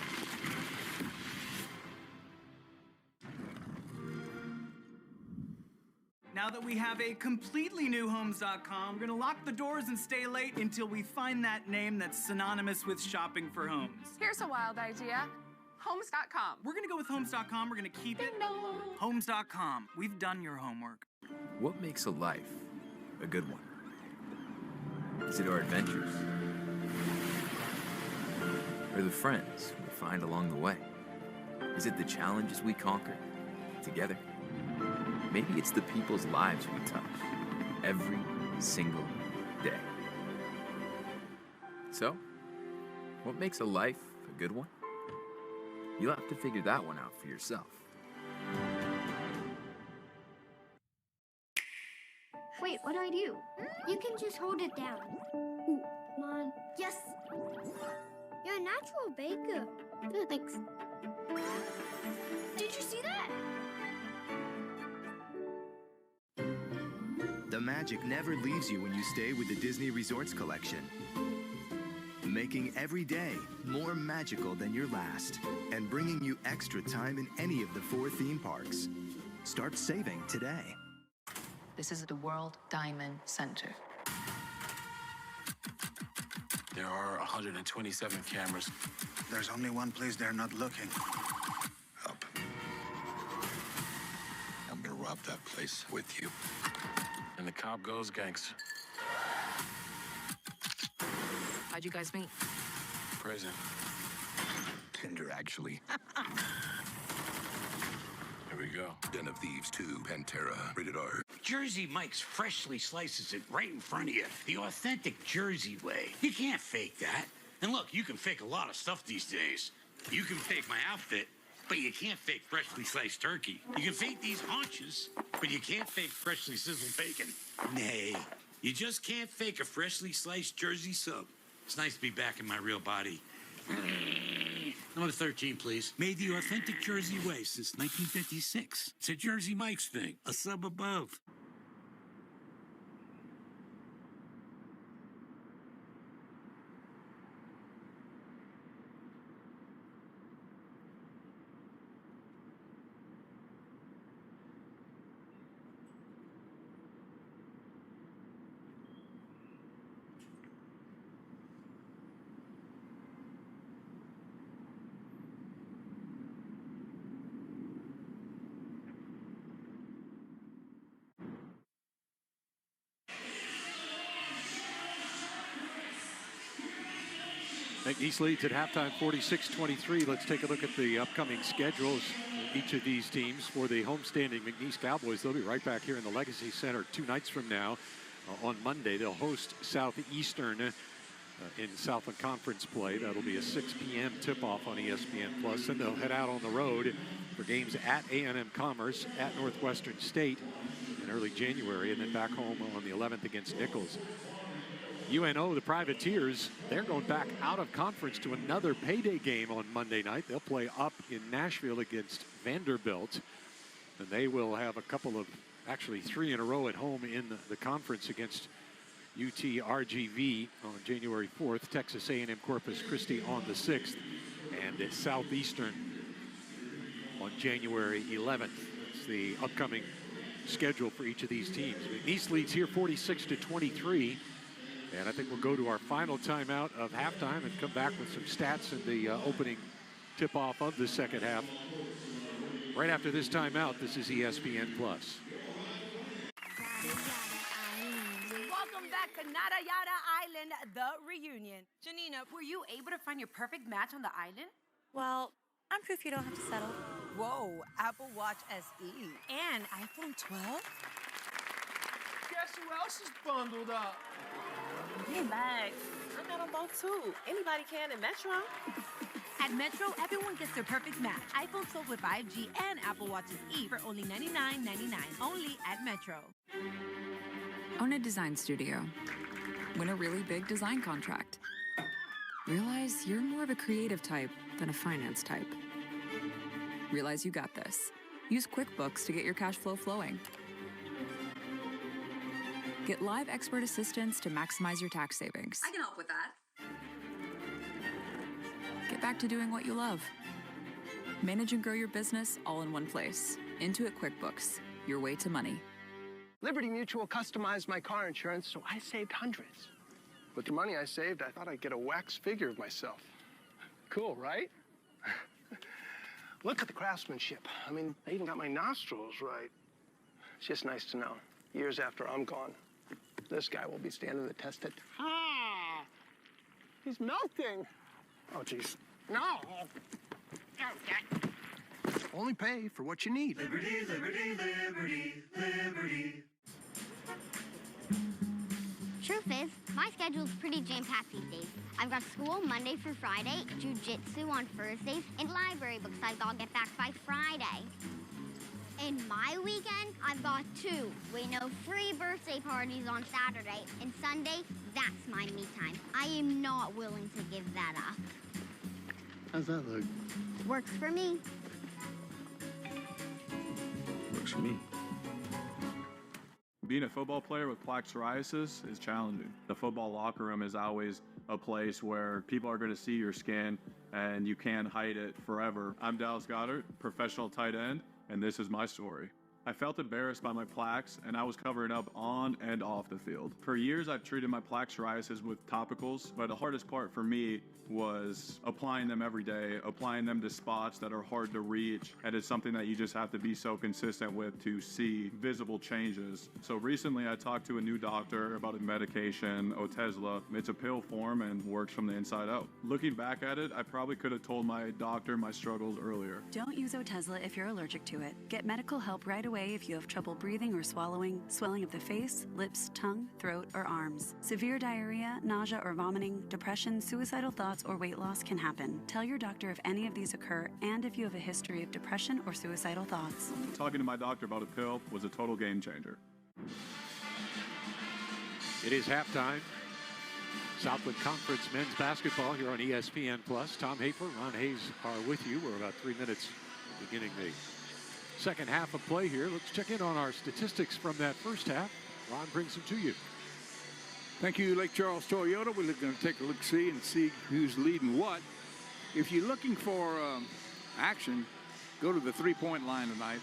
Now that we have a completely new Homes.com, we're gonna lock the doors and stay late until we find that name that's synonymous with shopping for homes. Here's a wild idea. Homes.com. We're gonna go with Homes.com. We're gonna keep it. Homes.com. We've done your homework. What makes a life a good one? Is it our adventures? Or the friends we find along the way? Is it the challenges we conquer together? Maybe it's the people's lives we touch every single day. So, what makes a life a good one? You'll have to figure that one out for yourself. Wait, what do I do? You can just hold it down. Ooh, come on. Yes! You're a natural baker. Good, thanks. Did you see that? The magic never leaves you when you stay with the Disney Resorts Collection. Making every day more magical than your last and bringing you extra time in any of the 4 theme parks. Start saving today. This is the World Diamond Center. There are 127 cameras. There's only one place they're not looking. Up. I'm gonna rob that place with you. And the cop goes gangster. How'd you guys meet? Prison. Tinder, actually. Here we go. Den of Thieves 2, Pantera, rated R. Jersey Mike's freshly slices it right in front of you. The authentic Jersey way. You can't fake that. And look, you can fake a lot of stuff these days. You can fake my outfit, but you can't fake freshly sliced turkey. You can fake these haunches, but you can't fake freshly sizzled bacon. Nay, you just can't fake a freshly sliced Jersey sub. It's nice to be back in my real body. Number 13, please. Made the authentic Jersey way since 1956. It's a Jersey Mike's thing. A sub above. McNeese leads at halftime 46-23. Let's take a look at the upcoming schedules of each of these teams. For the homestanding McNeese Cowboys, they'll be right back here in the Legacy Center 2 nights from now. On Monday, they'll host Southeastern in Southland Conference play. That'll be a 6 p.m. tip-off on ESPN+. Then they'll head out on the road for games at A&M Commerce, at Northwestern State in early January, and then back home on the 11th against Nichols. UNO, the Privateers, they're going back out of conference to another payday game on Monday night. They'll play up in Nashville against Vanderbilt. And they will have a couple of, actually 3 in a row at home in the conference against UTRGV on January 4th, Texas A&M Corpus Christi on the 6th, and Southeastern on January 11th. That's the upcoming schedule for each of these teams. McNeese leads here 46-23. And I think we'll go to our final timeout of halftime and come back with some stats in the opening tip-off of the second half. Right after this timeout, this is ESPN+. Welcome back to Nada Yada Island, the reunion. Janina, were you able to find your perfect match on the island? Well, I'm proof you don't have to settle. Whoa, Apple Watch SE and iPhone 12? Guess who else is bundled up? Hey, Max, I got them both too. Anybody can in Metro. At Metro, everyone gets their perfect match. iPhone 12 with 5G and Apple Watches E for only $99.99. Only at Metro. Own a design studio. Win a really big design contract. Realize you're more of a creative type than a finance type. Realize you got this. Use QuickBooks to get your cash flow flowing. Get live expert assistance to maximize your tax savings. I can help with that. Get back to doing what you love. Manage and grow your business all in one place. Intuit QuickBooks, your way to money. Liberty Mutual customized my car insurance, so I saved hundreds. With the money I saved, I thought I'd get a wax figure of myself. Cool, right? Look at the craftsmanship. I mean, I even got my nostrils right. It's just nice to know, years after I'm gone, this guy will be standing the test of time. Ah! He's melting. Oh, geez. No. Only pay for what you need. Liberty, liberty, liberty, liberty. Truth is, my schedule's pretty jam-packed these days. I've got school Monday through Friday, jiu-jitsu on Thursdays, and library books I've got to get back by Friday. In my weekend, I've got 2 free birthday parties on Saturday, and Sunday, that's my me time. I am not willing to give that up. How's that look? Works for me. Works for me. Being a football player with plaque psoriasis is challenging. The football locker room is always a place where people are going to see your skin and you can't hide it forever. I'm Dallas Goddard, professional tight end, and this is my story. I felt embarrassed by my plaques, and I was covering up on and off the field. For years, I've treated my plaque psoriasis with topicals, but the hardest part for me was applying them every day, applying them to spots that are hard to reach, and it's something that you just have to be so consistent with to see visible changes. So recently, I talked to a new doctor about a medication, Otezla. It's a pill form and works from the inside out. Looking back at it, I probably could have told my doctor my struggles earlier. Don't use Otezla if you're allergic to it. Get medical help right away if you have trouble breathing or swallowing, swelling of the face, lips, tongue, throat, or arms. Severe diarrhea, nausea or vomiting, depression, suicidal thoughts, or weight loss can happen. Tell your doctor if any of these occur and if you have a history of depression or suicidal thoughts. Talking to my doctor about a pill was a total game changer. It is halftime. Southland Conference men's basketball here on ESPN+. Tom Hafer, Ron Hayes are with you. We're about 3 minutes beginning the second half of play here. Let's check in on our statistics from that first half. Ron brings them to you. Thank you, Lake Charles Toyota. We're going to take a look-see and see who's leading what. If you're looking for action, go to the three-point line tonight,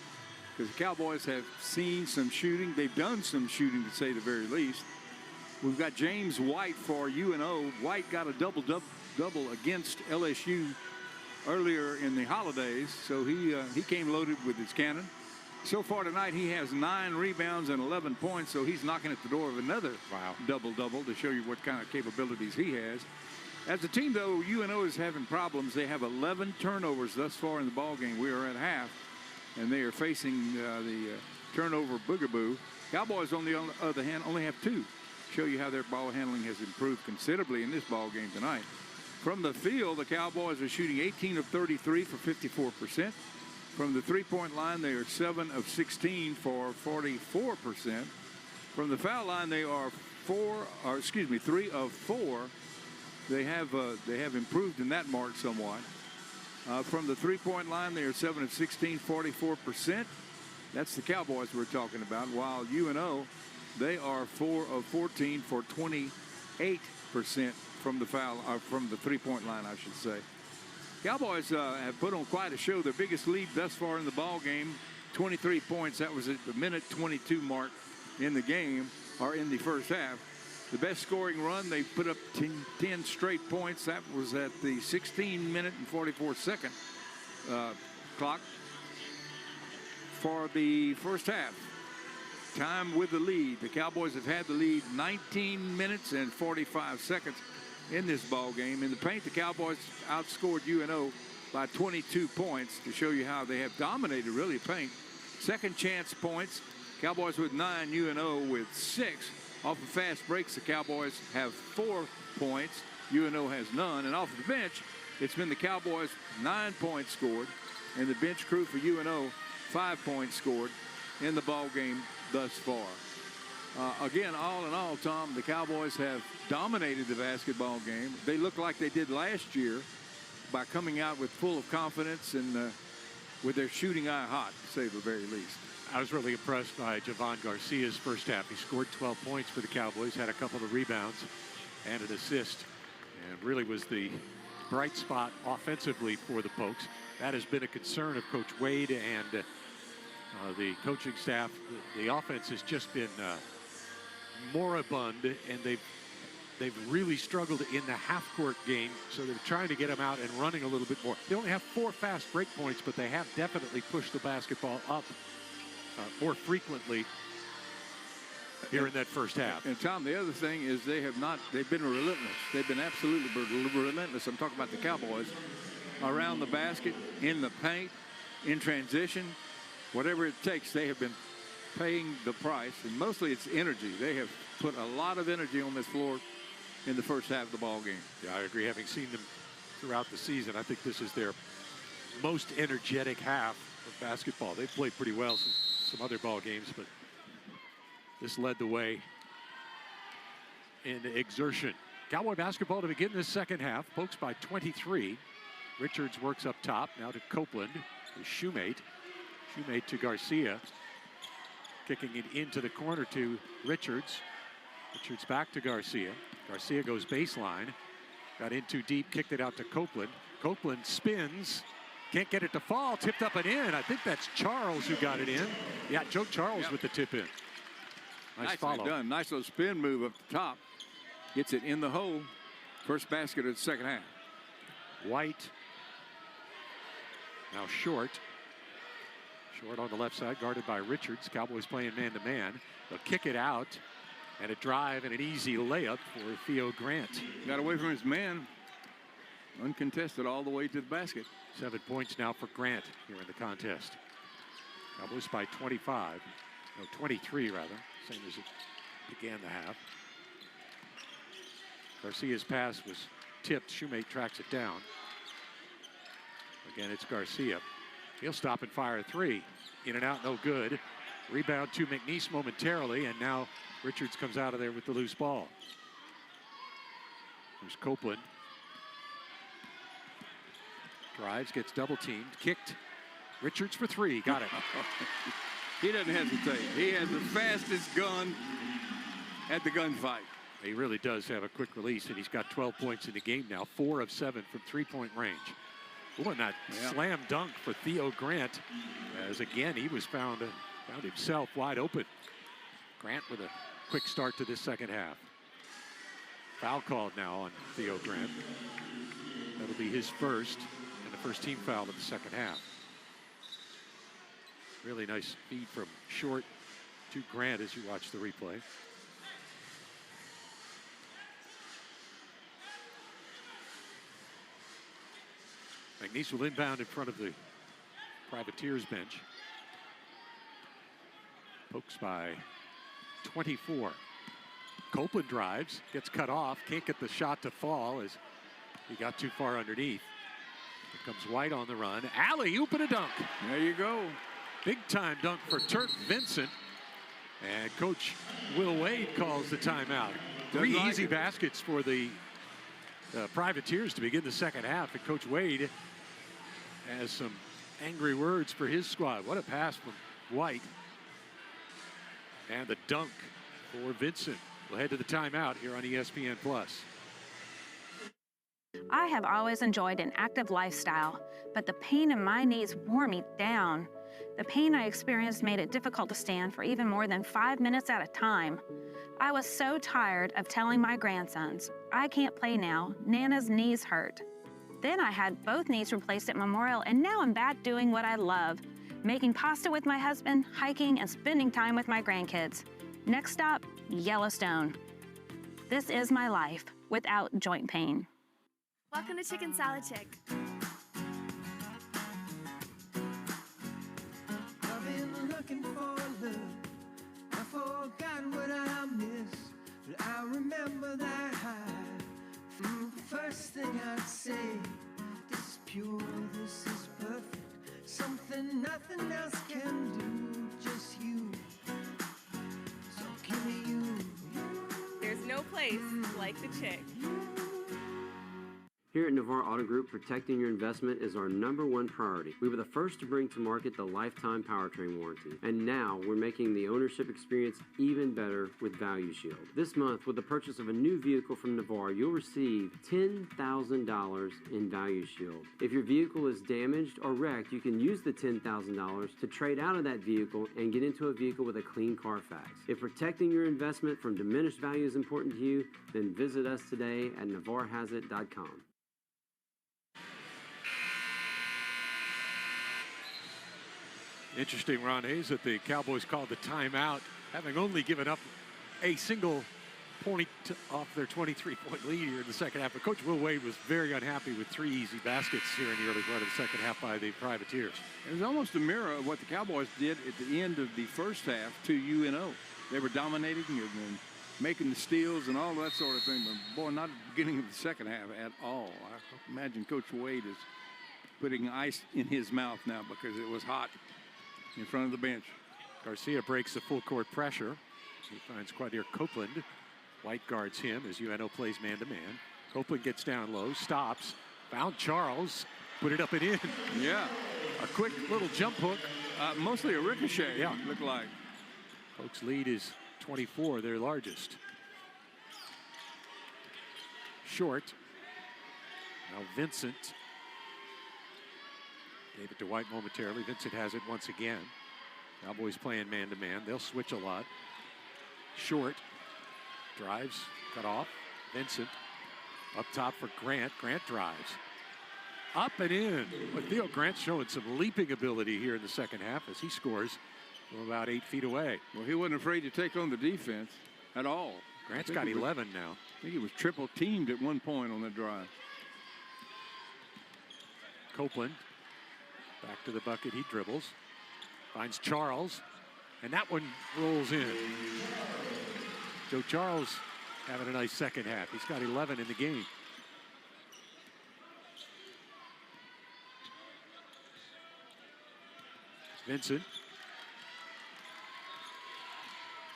because the Cowboys have seen some shooting. They've done some shooting, to say the very least. We've got James White for UNO. White got a double-double against LSU earlier in the holidays, so he came loaded with his cannon. So far tonight, he has 9 rebounds and 11 points, so he's knocking at the door of another double-double to show you what kind of capabilities he has. As a team, though, UNO is having problems. They have 11 turnovers thus far in the ball game. We are at half, and they are facing the turnover boogaboo. Cowboys, on the other hand, only have 2. Show you how their ball handling has improved considerably in this ball game tonight. From the field, the Cowboys are shooting 18 of 33 for 54%. From the three-point line, they are 7 of 16 for 44%. From the foul line, they are 3 of 4. They have improved in that mark somewhat. From the three-point line, they are 7 of 16, 44%. That's the Cowboys we're talking about. While UNO, they are 4 of 14 for 28% from the from the three-point line, I should say. Cowboys have put on quite a show. Their biggest lead thus far in the ball game, 23 points. That was at the minute 22 mark in the game, or in the first half. The best scoring run, they put up 10 straight points. That was at the 16-minute and 44-second clock for the first half. Time with the lead. The Cowboys have had the lead 19 minutes and 45 seconds in this ball game. In the paint, the Cowboys outscored UNO by 22 points to show you how they have dominated, really, paint. Second chance points, Cowboys with 9, UNO with 6. Off of fast breaks, the Cowboys have 4 points. UNO has none. And off the bench, it's been the Cowboys 9 points scored, and the bench crew for UNO 5 points scored in the ball game thus far. Again, all in all, Tom, the Cowboys have dominated the basketball game. They look like they did last year by coming out with full of confidence and with their shooting eye hot, to say the very least. I was really impressed by Javon Garcia's first half. He scored 12 points for the Cowboys, had a couple of rebounds and an assist, and really was the bright spot offensively for the Pokes. That has been a concern of Coach Wade and the coaching staff. The offense has just been moribund, and they've really struggled in the half-court game, so they're trying to get them out and running a little bit more. They only have 4 fast break points, but they have definitely pushed the basketball up more frequently here in that first half. And Tom, the other thing is they've been relentless. They've been absolutely relentless. I'm talking about the Cowboys around the basket, in the paint, in transition, whatever it takes. They have been paying the price, and mostly it's energy. They have put a lot of energy on this floor in the first half of the ball game. Yeah, I agree. Having seen them throughout the season, I think this is their most energetic half of basketball. They've played pretty well some other ball games, but this led the way in exertion. Cowboy basketball to begin this second half. Pokes by 23. Richards works up top. Now to Copeland. His shoemate. Shoemate to Garcia. Kicking it into the corner to Richards. Richards back to Garcia. Garcia goes baseline. Got in too deep. Kicked it out to Copeland. Copeland spins. Can't get it to fall. Tipped up and in. I think that's Charles who got it in. Yeah, Joe Charles with the tip in. Nice follow. Done. Nice little spin move up the top. Gets it in the hole. First basket of the second half. White. Now Short. Short on the left side, guarded by Richards. Cowboys playing man-to-man. They'll kick it out. And a drive and an easy layup for Theo Grant. Got away from his man. Uncontested all the way to the basket. 7 points now for Grant here in the contest. Cowboys by 25. No, 23 rather. Same as it began the half. Garcia's pass was tipped. Shoemate tracks it down. Again, it's Garcia. He'll stop and fire a 3. In and out, no good. Rebound to McNeese momentarily, and now Richards comes out of there with the loose ball. There's Copeland. Drives, gets double teamed, kicked. Richards for 3, got it. He doesn't hesitate. He has the fastest gun at the gunfight. He really does have a quick release, and he's got 12 points in the game now, 4 of 7 from three-point range. Ooh, and that slam dunk for Theo Grant, as again, he was found himself wide open. Grant with a quick start to this second half. Foul called now on Theo Grant. That'll be his first, and the first team foul of the second half. Really nice feed from Short to Grant as you watch the replay. McNeese will inbound in front of the Privateers bench. Pokes by 24. Copeland drives, gets cut off, can't get the shot to fall as he got too far underneath. Here comes White on the run. Alley-oop and a dunk. There you go. Big time dunk for Turk Vincent. And Coach Will Wade calls the timeout. Three easy baskets for the Privateers to begin the second half. And Coach Wade has some angry words for his squad. What a pass from White. And the dunk for Vincent. We'll head to the timeout here on ESPN+. I have always enjoyed an active lifestyle, but the pain in my knees wore me down. The pain I experienced made it difficult to stand for even more than 5 minutes at a time. I was so tired of telling my grandsons, I can't play now, Nana's knees hurt. Then I had both knees replaced at Memorial, and now I'm back doing what I love, making pasta with my husband, hiking, and spending time with my grandkids. Next stop, Yellowstone. This is my life without joint pain. Welcome to Chicken Salad Chick. I've been looking for love. I've forgotten what I missed, but I remember that high. The first thing I'd say, this is pure, this is perfect. Something nothing else can do, just you. So give me you. There's no place like the Chick. Here at Navarre Auto Group, protecting your investment is our #1 priority. We were the first to bring to market the lifetime powertrain warranty. And now we're making the ownership experience even better with Value Shield. This month, with the purchase of a new vehicle from Navarre, you'll receive $10,000 in Value Shield. If your vehicle is damaged or wrecked, you can use the $10,000 to trade out of that vehicle and get into a vehicle with a clean Carfax. If protecting your investment from diminished value is important to you, then visit us today at navarrehasIt.com. Interesting, Ron Hayes, that the Cowboys called the timeout, having only given up a single point off their 23-point lead here in the second half. But Coach Will Wade was very unhappy with 3 easy baskets here in the early part of the second half by the Privateers. It was almost a mirror of what the Cowboys did at the end of the first half to UNO. They were dominating and making the steals and all that sort of thing. But, boy, not at the beginning of the second half at all. I imagine Coach Wade is putting ice in his mouth now because it was hot in front of the bench. Garcia breaks the full court pressure. He finds Quadir Copeland. White guards him as UNO plays man-to-man. Copeland gets down low, stops, found Charles, put it up and in. Yeah. A quick little jump hook. Mostly a ricochet, yeah. Looked like. Folks' lead is 24, their largest. Short. Now Vincent. Gave it to White momentarily. Vincent has it once again. Cowboys playing man-to-man. They'll switch a lot. Short. Drives. Cut off. Vincent. Up top for Grant. Grant drives. Up and in. But Theo Grant's showing some leaping ability here in the second half as he scores from about 8 feet away. Well, he wasn't afraid to take on the defense at all. Grant's got 11 now. I think he was triple teamed at one point on the drive. Copeland. Back to the bucket, he dribbles. Finds Charles, and that one rolls in. Joe Charles having a nice second half. He's got 11 in the game. Vincent.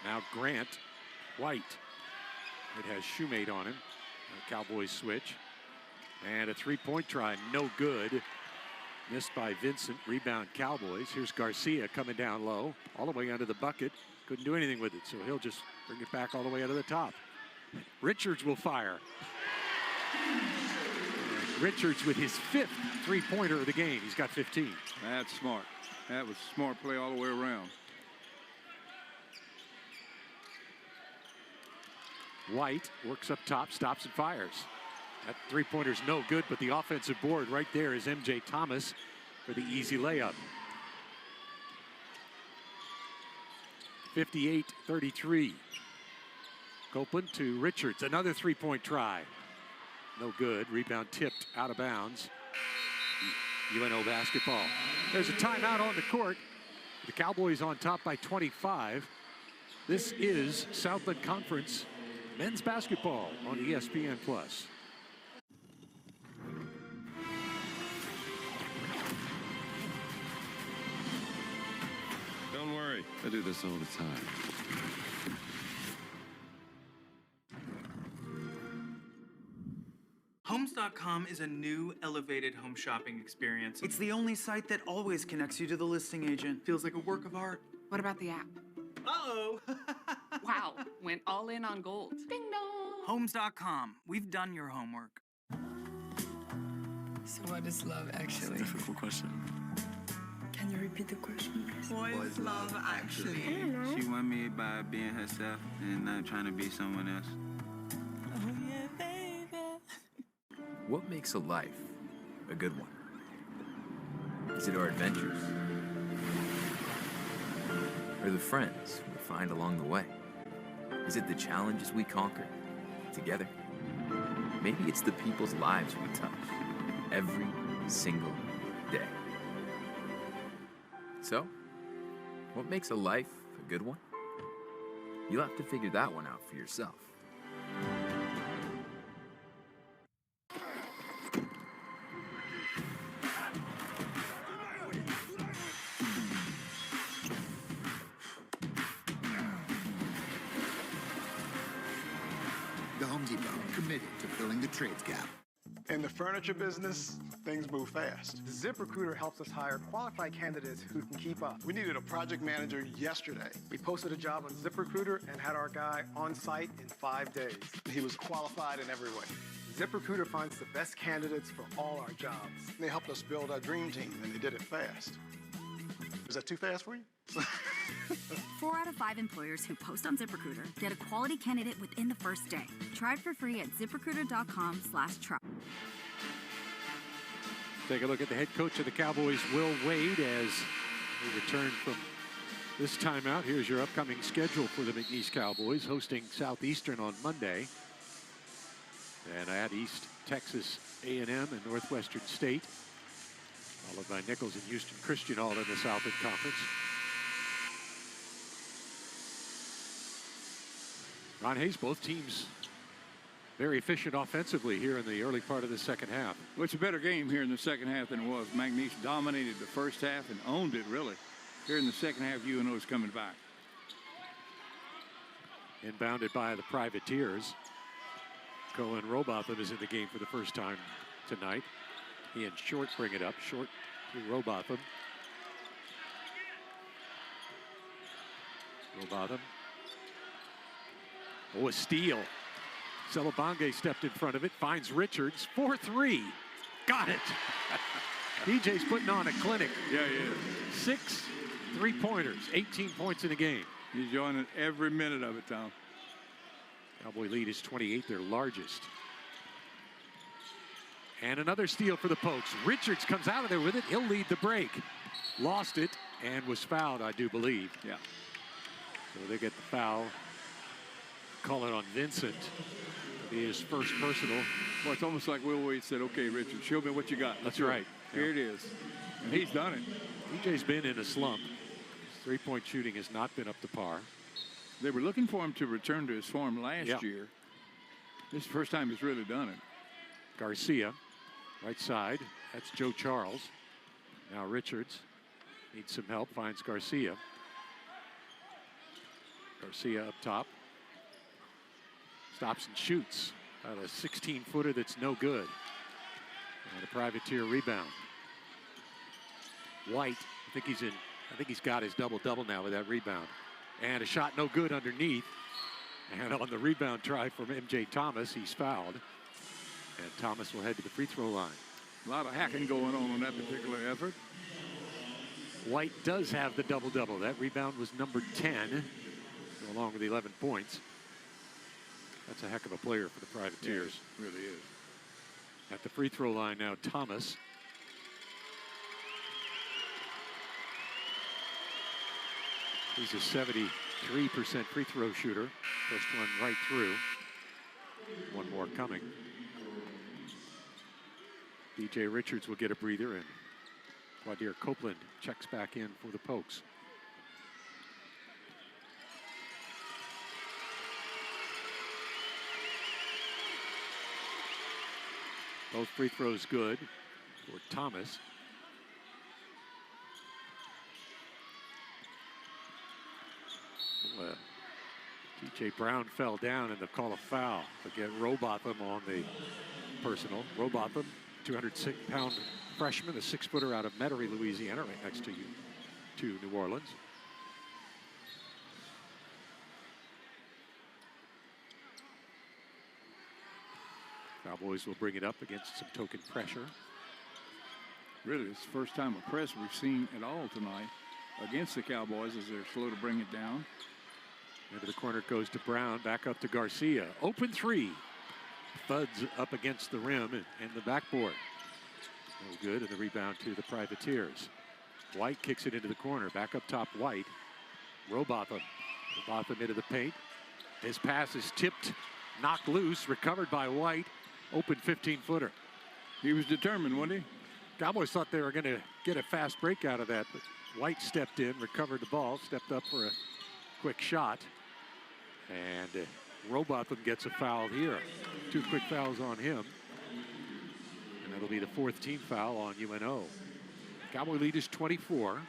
Now Grant. White. It has Shoemate on him. A Cowboys switch. And a three-point try, no good. Missed by Vincent. Rebound Cowboys. Here's Garcia coming down low. All the way under the bucket. Couldn't do anything with it, so he'll just bring it back all the way out of the top. Richards will fire. And Richards with his 5th three-pointer of the game. He's got 15. That's smart. That was smart play all the way around. White works up top, stops and fires. That three-pointer's no good, but the offensive board right there is MJ Thomas for the easy layup. 58-33. Copeland to Richards. Another three-point try. No good. Rebound tipped out of bounds. UNO basketball. There's a timeout on the court. The Cowboys on top by 25. This is Southland Conference men's basketball on ESPN+. Don't worry, I do this all the time. Homes.com is a new, elevated home shopping experience. It's the only site that always connects you to the listing agent. Feels like a work of art. What about the app? Uh-oh! Wow, went all in on gold. Ding dong! Homes.com. We've done your homework. So what is love actually? Difficult question. Can you repeat the question, please? What is love actually? I don't know. She won me by being herself and not trying to be someone else. Oh yeah, baby. What makes a life a good one? Is it our adventures? Or the friends we find along the way? Is it the challenges we conquer together? Maybe it's the people's lives we touch every single day. So, what makes a life a good one? You'll have to figure that one out for yourself. The Home Depot, committed to filling the trades gap. In the furniture business, things move fast. ZipRecruiter helps us hire qualified candidates who can keep up. We needed a project manager yesterday. We posted a job on ZipRecruiter and had our guy on site in 5 days. He was qualified in every way. ZipRecruiter finds the best candidates for all our jobs. They helped us build our dream team, and they did it fast. Is that too fast for you? 4 out of 5 employers who post on ZipRecruiter get a quality candidate within the first day. Try it for free at ZipRecruiter.com/try. Take a look at the head coach of the Cowboys, Will Wade, as we return from this timeout. Here's your upcoming schedule for the McNeese Cowboys, hosting Southeastern on Monday. And at East Texas A&M and Northwestern State, followed by Nichols and Houston Christian, all in the Southland Conference. Ron Hayes, both teams very efficient offensively here in the early part of the second half. Well, it's a better game here in the second half than it was. McNeese dominated the first half and owned it, really. Here in the second half, UNO is coming back. Inbounded by the Privateers. Cohen Robotham is in the game for the first time tonight. He and Short bring it up. Short to Robotham. Robotham. Oh, a steal. Celebange stepped in front of it, finds Richards, 4-3. Got it. DJ's putting on a clinic. Yeah, he is. 6 3-pointers, 18 points in a game. He's enjoying every minute of it, Tom. Cowboy lead is 28, their largest. And another steal for the Pokes. Richards comes out of there with it. He'll lead the break. Lost it and was fouled, I do believe. Yeah. So they get the foul. Call it on Vincent. His first personal. Well, it's almost like Will Wade said, okay, Richard, show me what you got. That's right. Here it is. And he's done it. DJ's been in a slump. His three-point shooting has not been up to par. They were looking for him to return to his form last year. This is the first time he's really done it. Garcia, right side. That's Joe Charles. Now Richards needs some help, finds Garcia. Garcia up top. Stops and shoots out a 16-footer that's no good. And a Privateer rebound. White, I think he's got his double-double now with that rebound. And a shot no good underneath. And on the rebound try from MJ Thomas, he's fouled. And Thomas will head to the free throw line. A lot of hacking going on that particular effort. White does have the double-double. That rebound was number 10, along with 11 points. That's a heck of a player for the Privateers. Yeah, it really is. At the free throw line now, Thomas. He's a 73% free throw shooter. First one right through. One more coming. DJ Richards will get a breather, and Quadir Copeland checks back in for the Pokes. Both free throws good for Thomas. Well, T.J. Brown fell down and they'll call a foul. They'll get Robotham on the personal. Robotham, 206-pound freshman, a 6-footer out of Metairie, Louisiana, right next to you, to New Orleans. Cowboys will bring it up against some token pressure. Really, it's the first time a press we've seen at all tonight against the Cowboys as they're slow to bring it down. Into the corner it goes to Brown, back up to Garcia. Open three. Thuds up against the rim and the backboard. No good, and the rebound to the Privateers. White kicks it into the corner, back up top White. Robotham. Robotham into the paint. His pass is tipped, knocked loose, recovered by White. Open 15-footer. He was determined, wasn't he? Cowboys thought they were going to get a fast break out of that, but White stepped in, recovered the ball, stepped up for a quick shot. And Robotham gets a foul here. 2 quick fouls on him. And that'll be the 4th team foul on UNO. Cowboy lead is 24.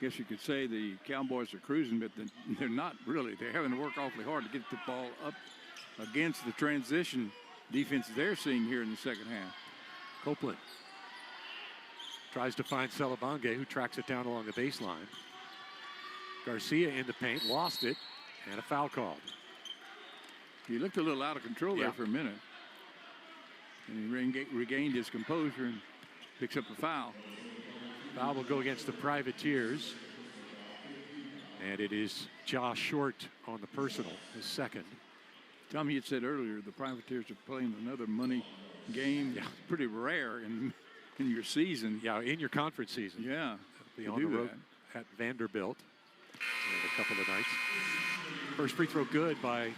Guess you could say the Cowboys are cruising, but they're not really. They're having to work awfully hard to get the ball up against the transition defense they're seeing here in the second half. Copeland tries to find Salabange, who tracks it down along the baseline. Garcia in the paint, lost it, and a foul called. He looked a little out of control there for a minute. And he regained his composure and picks up a foul. Foul will go against the Privateers. And it is Josh Short on the personal, his second. Tommy had said earlier the Privateers are playing another money game. Yeah. Pretty rare in your season. Yeah, in your conference season. Yeah. Be on the road at Vanderbilt in a couple of nights. First free throw good by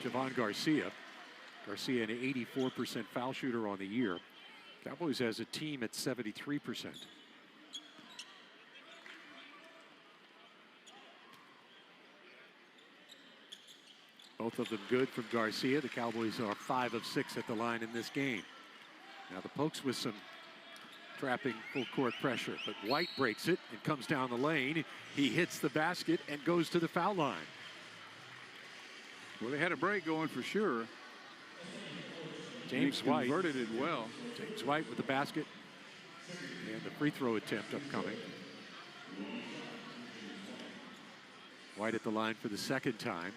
Javon Garcia. Garcia, an 84% foul shooter on the year. Cowboys has a team at 73%. Both of them good from Garcia. The Cowboys are 5 of 6 at the line in this game. Now the Pokes with some trapping full court pressure, but White breaks it and comes down the lane. He hits the basket and goes to the foul line. Well, they had a break going for sure. James White converted it well. James White with the basket and the free throw attempt upcoming. White at the line for the second time.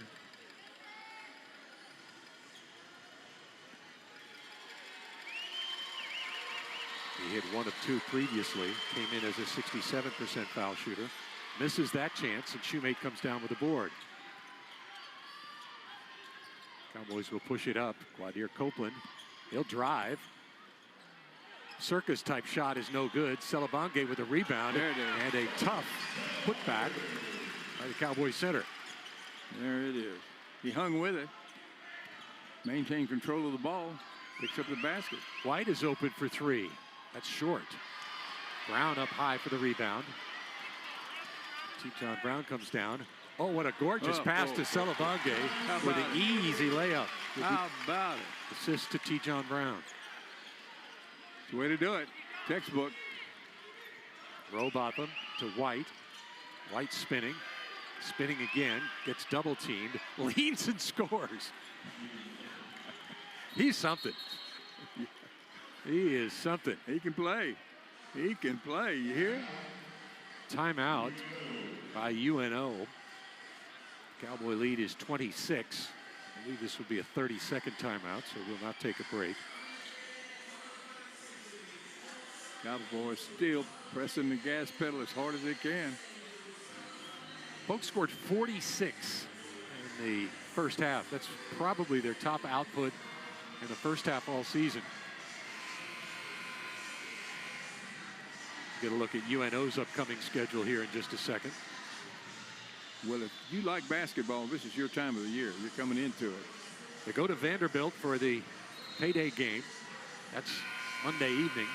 He hit 1 of 2 previously, came in as a 67% foul shooter. Misses that chance, and Shoemate comes down with the board. Cowboys will push it up. Quadir Copeland, he'll drive. Circus-type shot is no good. Salabange with a rebound and a tough putback by the Cowboys center. There it is. He hung with it, maintained control of the ball, picks up the basket. White is open for 3. That's short. Brown up high for the rebound. T-John Brown comes down. Oh, what a gorgeous pass to Salabange with an easy layup. How about it? Assist to T-John Brown. It's the way to do it. Textbook. Robotham to White. White spinning. Spinning again. Gets double teamed. Leans and scores. He's something. He is something. He can play. He can play. You hear? Timeout by UNO. Cowboy lead is 26. I believe this will be a 30-second timeout, so we'll not take a break. Cowboys still pressing the gas pedal as hard as they can. Folks scored 46 in the first half. That's probably their top output in the first half all season. Get a look at UNO's upcoming schedule here in just a second. Well, if you like basketball, this is your time of the year. You're coming into it. They go to Vanderbilt for the payday game. That's Monday evening.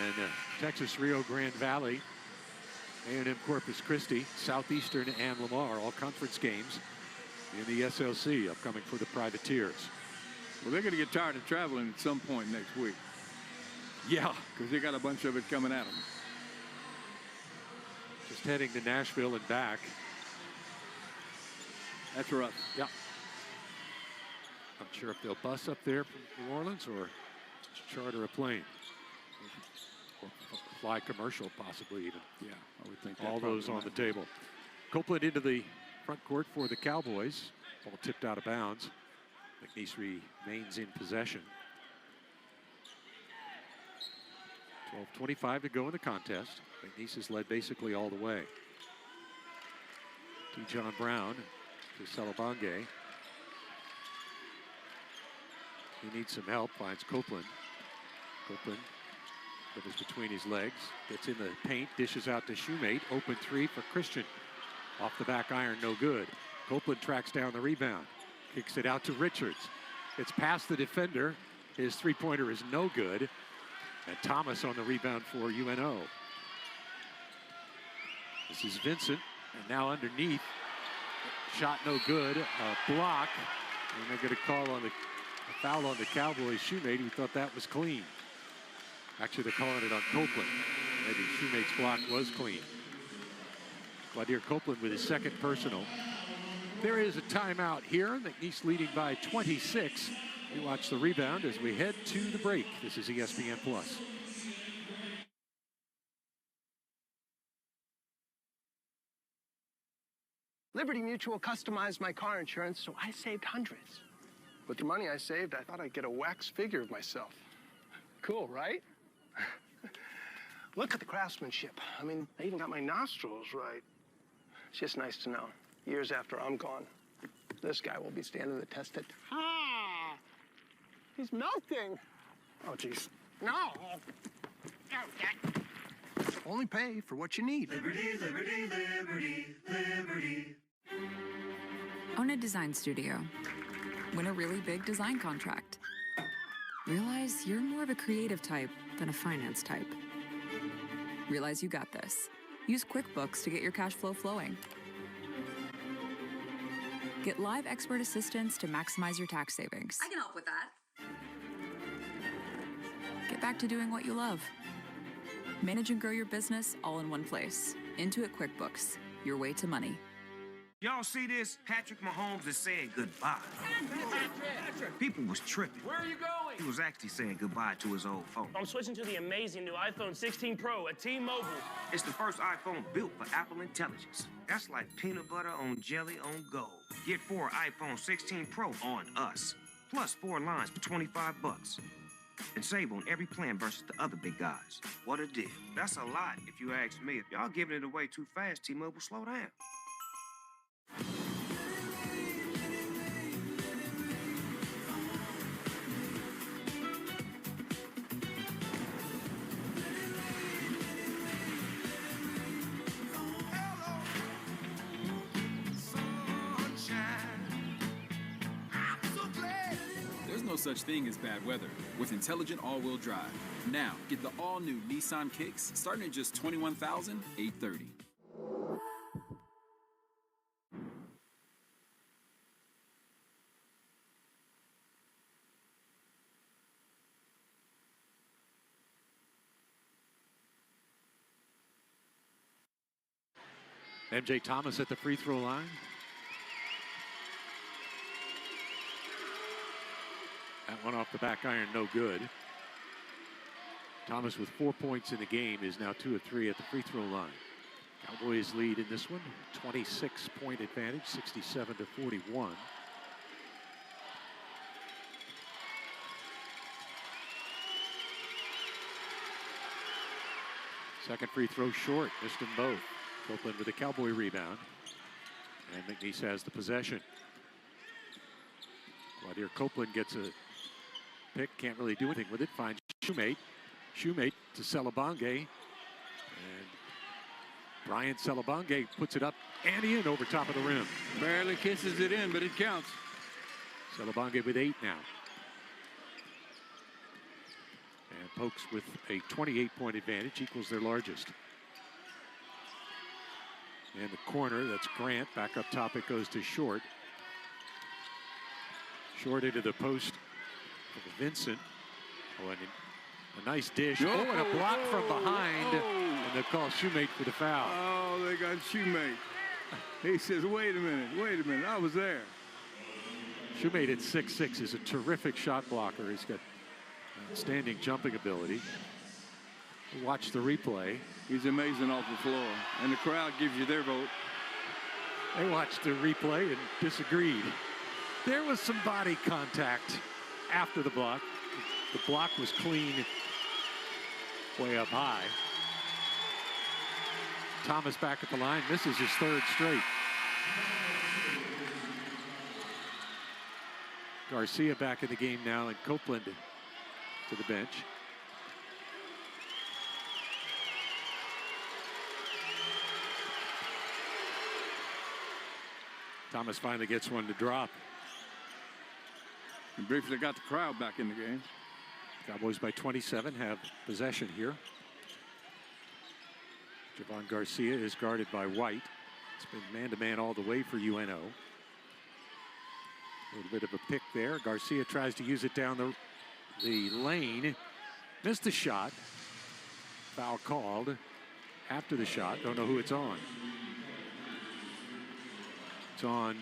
And Texas Rio Grande Valley, A&M Corpus Christi, Southeastern, and Lamar, all conference games in the SLC upcoming for the Privateers. Well, they're going to get tired of traveling at some point next week. Yeah. Because they got a bunch of it coming at them. Just heading to Nashville and back. That's rough. Yeah. Not sure if they'll bus up there from New Orleans or charter a plane. Or fly commercial, possibly even. Yeah, I would think all those on the table. Copeland into the front court for the Cowboys. Ball tipped out of bounds. McNeese remains in possession. 12:25 to go in the contest. McNeese has led basically all the way. To John Brown, to Salabange. He needs some help, finds Copeland. Copeland, that is between his legs, gets in the paint, dishes out to Shoemate. Open three for Christian. Off the back iron, no good. Copeland tracks down the rebound. Kicks it out to Richards. It's past the defender. His three-pointer is no good. And Thomas on the rebound for UNO. This is Vincent, and now underneath. Shot no good, a block. And they're going to call on a foul on the Cowboys. Shoemate, who thought that was clean. Actually, they're calling it on Copeland. Maybe Shoemate's block was clean. Wadier Copeland with his second personal. There is a timeout here. McNeese leading by 26. We watch the rebound as we head to the break. This is ESPN Plus. Liberty Mutual customized my car insurance, so I saved hundreds. With the money I saved, I thought I'd get a wax figure of myself. Cool, right? Look at the craftsmanship. I mean, I even got my nostrils right. It's just nice to know, years after I'm gone, this guy will be standing the test of time. He's melting. Oh, jeez. No. Only pay for what you need. Liberty, liberty, liberty, liberty. Own a design studio. Win a really big design contract. Realize you're more of a creative type than a finance type. Realize you got this. Use QuickBooks to get your cash flow flowing. Get live expert assistance to maximize your tax savings. I can help with that. Get back to doing what you love. Manage and grow your business all in one place. Intuit QuickBooks, your way to money. Y'all see this? Patrick Mahomes is saying goodbye. People was tripping. Where are you going? He was actually saying goodbye to his old phone. I'm switching to the amazing new iPhone 16 Pro at T-Mobile. It's the first iPhone built for Apple Intelligence. That's like peanut butter on jelly on gold. Get 4 iPhone 16 Pro on us. Plus 4 lines for $25. And save on every plan versus the other big guys. What a deal. That's a lot if you ask me. If y'all giving it away too fast, T-Mobile, slow down. There's no such thing as bad weather with intelligent all-wheel drive. Now, get the all-new Nissan Kicks starting at just $21,830. MJ Thomas at the free throw line. That one off the back iron, no good. Thomas with 4 points in the game is now 2 of 3 at the free throw line. Cowboys lead in this one, 26-point advantage, 67-41. Second free throw short, missed them both. Copeland with a Cowboy rebound. And McNeese has the possession. Wadier Copeland gets a pick, can't really do anything with it. Finds Shoemate. Shoemate to Salabange. And Brian Salabange puts it up and in over top of the rim. Barely kisses it in, but it counts. Salabange with 8 now. Pokes with a 28-point advantage, equals their largest. And the corner, that's Grant. Back up top, it goes to Short. Short into the post for Vincent. Oh, and a nice dish. Oh, and a block from behind. And they'll call Shoemate for the foul. Oh, they got Shoemate. He says, wait a minute, I was there. Shoemate at 6'6" is a terrific shot blocker. He's got outstanding jumping ability. Watch the replay. He's amazing off the floor. And the crowd gives you their vote. They watched the replay and disagreed. There was some body contact after the block. The block was clean, way up high. Thomas back at the line, misses his third straight. Garcia back in the game now, and Copeland to the bench. Thomas finally gets one to drop. And briefly got the crowd back in the game. Cowboys by 27 have possession here. Javon Garcia is guarded by White. It's been man-to-man all the way for UNO. A little bit of a pick there. Garcia tries to use it down the lane. Missed the shot. Foul called after the shot. Don't know who it's on. It's on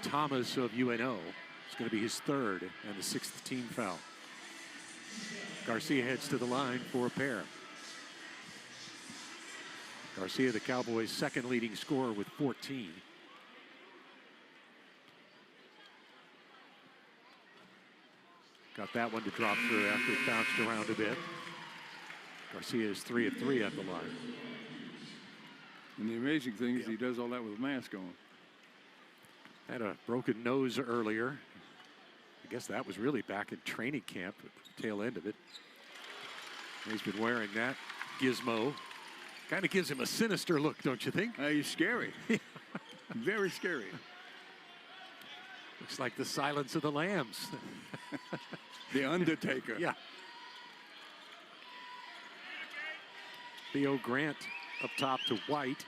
Thomas of UNO. It's going to be his third and the 6th team foul. Garcia heads to the line for a pair. Garcia, the Cowboys' second leading scorer with 14. Got that one to drop through after it bounced around a bit. Garcia is 3 of 3 at the line. And the amazing thing is he does all that with a mask on. Had a broken nose earlier. I guess that was really back in training camp at the tail end of it. He's been wearing that gizmo. Kind of gives him a sinister look, don't you think? He's scary. Very scary. Looks like the Silence of the Lambs. The Undertaker. Yeah. Theo Grant up top to White.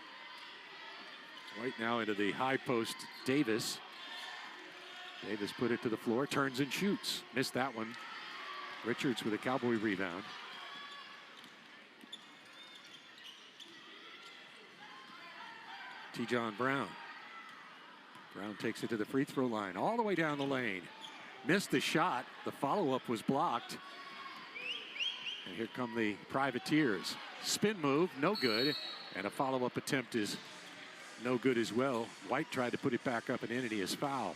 White now into the high post, Davis. Davis put it to the floor, turns and shoots. Missed that one. Richards with a Cowboy rebound. T. John Brown. Brown takes it to the free throw line, all the way down the lane. Missed the shot. The follow-up was blocked. And here come the Privateers. Spin move, no good. And a follow-up attempt is no good as well. White tried to put it back up and in, and he is fouled.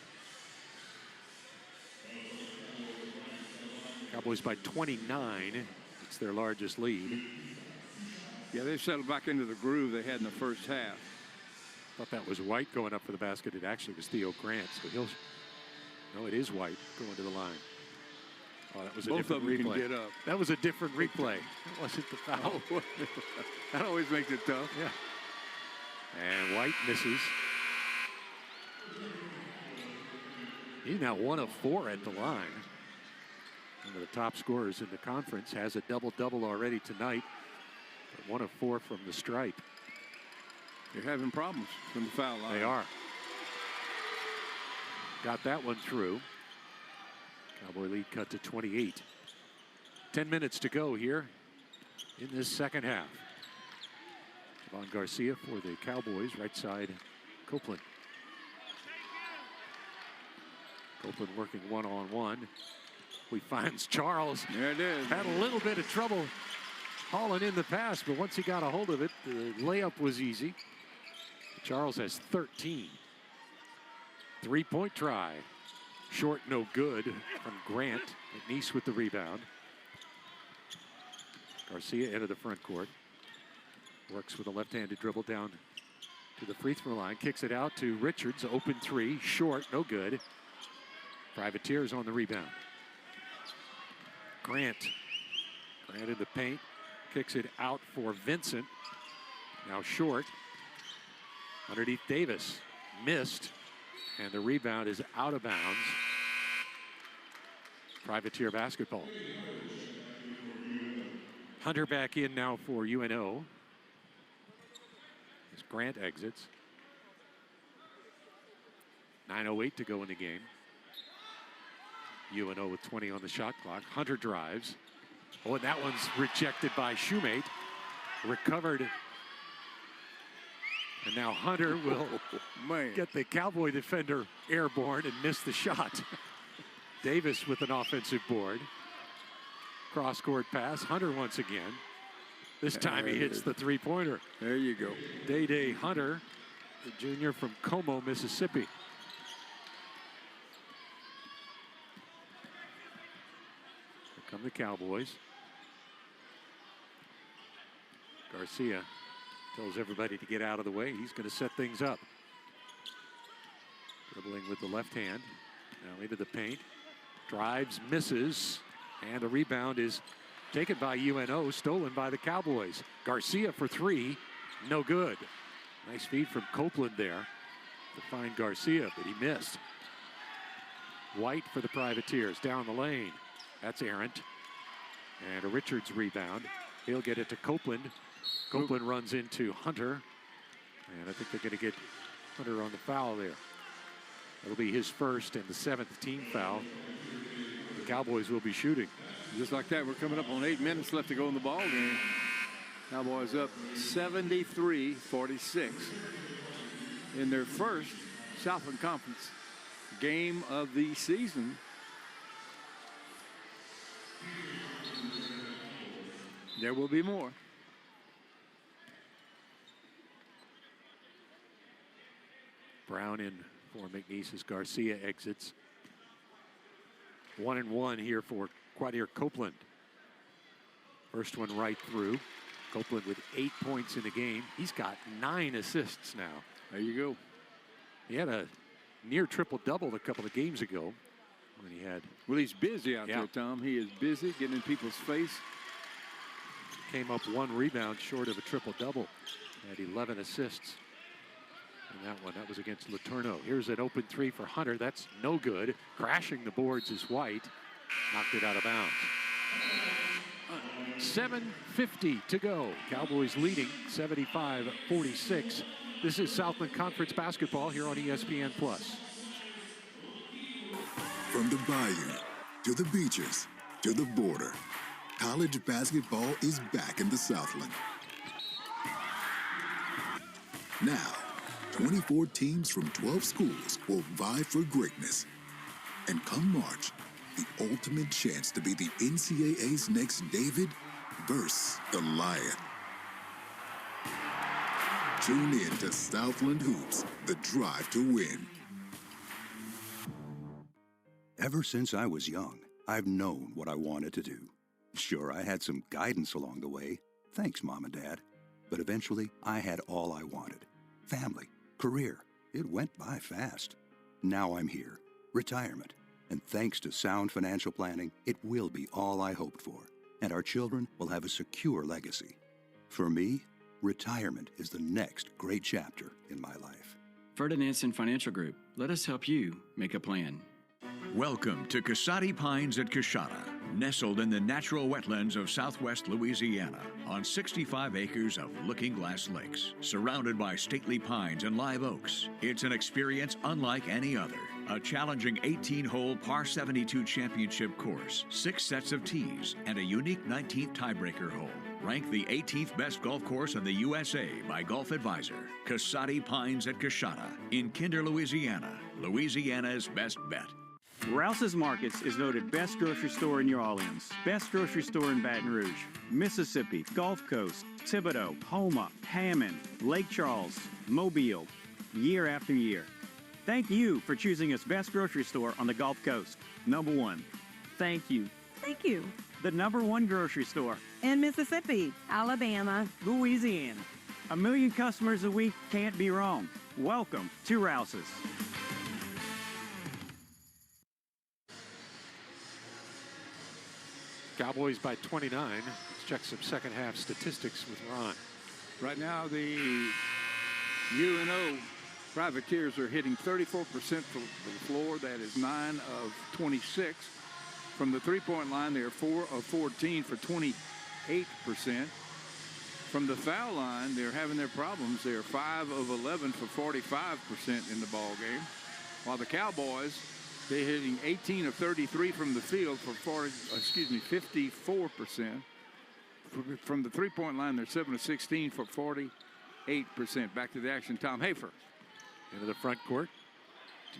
Cowboys by 29. It's their largest lead. Yeah, they've settled back into the groove they had in the first half. Thought that was White going up for the basket. It actually was Theo Grant. So he'll. No, it is White going to the line. Oh, that was a Both different of them replay. can get up. That was a different replay. That wasn't the foul. That always makes it tough. Yeah. And White misses. He's now 1 of 4 at the line. One of the top scorers in the conference, has a double-double already tonight. But 1 of 4 from the stripe. They're having problems from the foul line. They are. Got that one through. Cowboy lead cut to 28. 10 minutes to go here in this second half. Javon Garcia for the Cowboys, right side, Copeland. Copeland working one-on-one. He finds Charles. There it is. Had a little bit of trouble hauling in the pass, but once he got a hold of it, the layup was easy. Charles has 13. 3-point try. Short, no good from Grant. McNeese with the rebound. Garcia into the front court. Works with a left-handed dribble down to the free throw line. Kicks it out to Richards. Open three. Short, no good. Privateers on the rebound. Grant. Grant in the paint. Kicks it out for Vincent. Now Short. Underneath Davis. Missed. And the rebound is out of bounds. Privateer basketball. Hunter back in now for UNO. As Grant exits. 9:08 to go in the game. UNO with 20 on the shot clock. Hunter drives. Oh, and that one's rejected by Shoemate. Recovered. And now Hunter will get the Cowboy defender airborne and miss the shot. Davis with an offensive board. Cross-court pass. Hunter once again. This time he hits the three-pointer. There you go. Day Hunter, the junior from Como, Mississippi. Here come the Cowboys. Garcia tells everybody to get out of the way. He's going to set things up. Dribbling with the left hand. Now into the paint. Drives, misses. And the rebound is taken by UNO, stolen by the Cowboys. Garcia for three, no good. Nice feed from Copeland there to find Garcia, but he missed. White for the Privateers, down the lane. That's errant. And a Richards rebound. He'll get it to Copeland. Copeland runs into Hunter. And I think they're going to get Hunter on the foul there. It'll be his first and the 7th team foul. The Cowboys will be shooting. Just like that, we're coming up on 8 minutes left to go in the ball game. Cowboys up 73-46 in their first Southland Conference game of the season. There will be more. Brown in for McNeese as Garcia exits. 1-1 here for Quadir Copeland. First one right through. Copeland with 8 points in the game. He's got 9 assists now. There you go. He had a near triple-double a couple of games ago when he had. Well, he's busy out there, Tom. He is busy getting in people's face. Came up 1 rebound short of a triple-double. Had 11 assists in that one. That was against Letourneau. Here's an open three for Hunter. That's no good. Crashing the boards is White. Knocked it out of bounds. 7:50 to go. Cowboys leading 75-46. This is Southland Conference basketball here on ESPN+. From the bayou to the beaches to the border, college basketball is back in the Southland. Now, 24 teams from 12 schools will vie for greatness. And come March, the ultimate chance to be the NCAA's next David versus Goliath. Tune in to Southland Hoops, the drive to win. Ever since I was young, I've known what I wanted to do. Sure, I had some guidance along the way. Thanks, Mom and Dad. But eventually, I had all I wanted. Family, career. It went by fast. Now I'm here. Retirement. And thanks to sound financial planning, it will be all I hoped for. And our children will have a secure legacy. For me, retirement is the next great chapter in my life. Ferdinandson Financial Group. Let us help you make a plan. Welcome to Casati Pines at Coshada, nestled in the natural wetlands of southwest Louisiana on 65 acres of Looking Glass Lakes, surrounded by stately pines and live oaks. It's an experience unlike any other. A challenging 18-hole par 72 championship course, 6 sets of tees, and a unique 19th tiebreaker hole. Ranked the 18th best golf course in the USA by Golf Advisor. Casati Pines at Coshada in Kinder, Louisiana. Louisiana's best bet. Rouse's Markets is voted best grocery store in New Orleans, best grocery store in Baton Rouge, Mississippi, Gulf Coast, Thibodaux, Houma, Hammond, Lake Charles, Mobile, year after year. Thank you for choosing us best grocery store on the Gulf Coast. Number 1. Thank you. Thank you. The number 1 grocery store In Mississippi, Alabama, Louisiana. 1 million customers a week can't be wrong. Welcome to Rouse's. Cowboys by 29. Let's check some second half statistics with Ron. Right now, the UNO Privateers are hitting 34% from the floor. That is 9 of 26. From the three-point line, they are 4 of 14 for 23%. From the foul line, they're having their problems. They're 5 of 11 for 45% in the ball game, while the Cowboys, they're hitting 18 of 33 from the field for 54%. From the three-point line, they're 7 of 16 for 48%. Back to the action, Tom Hafer. Into the front court.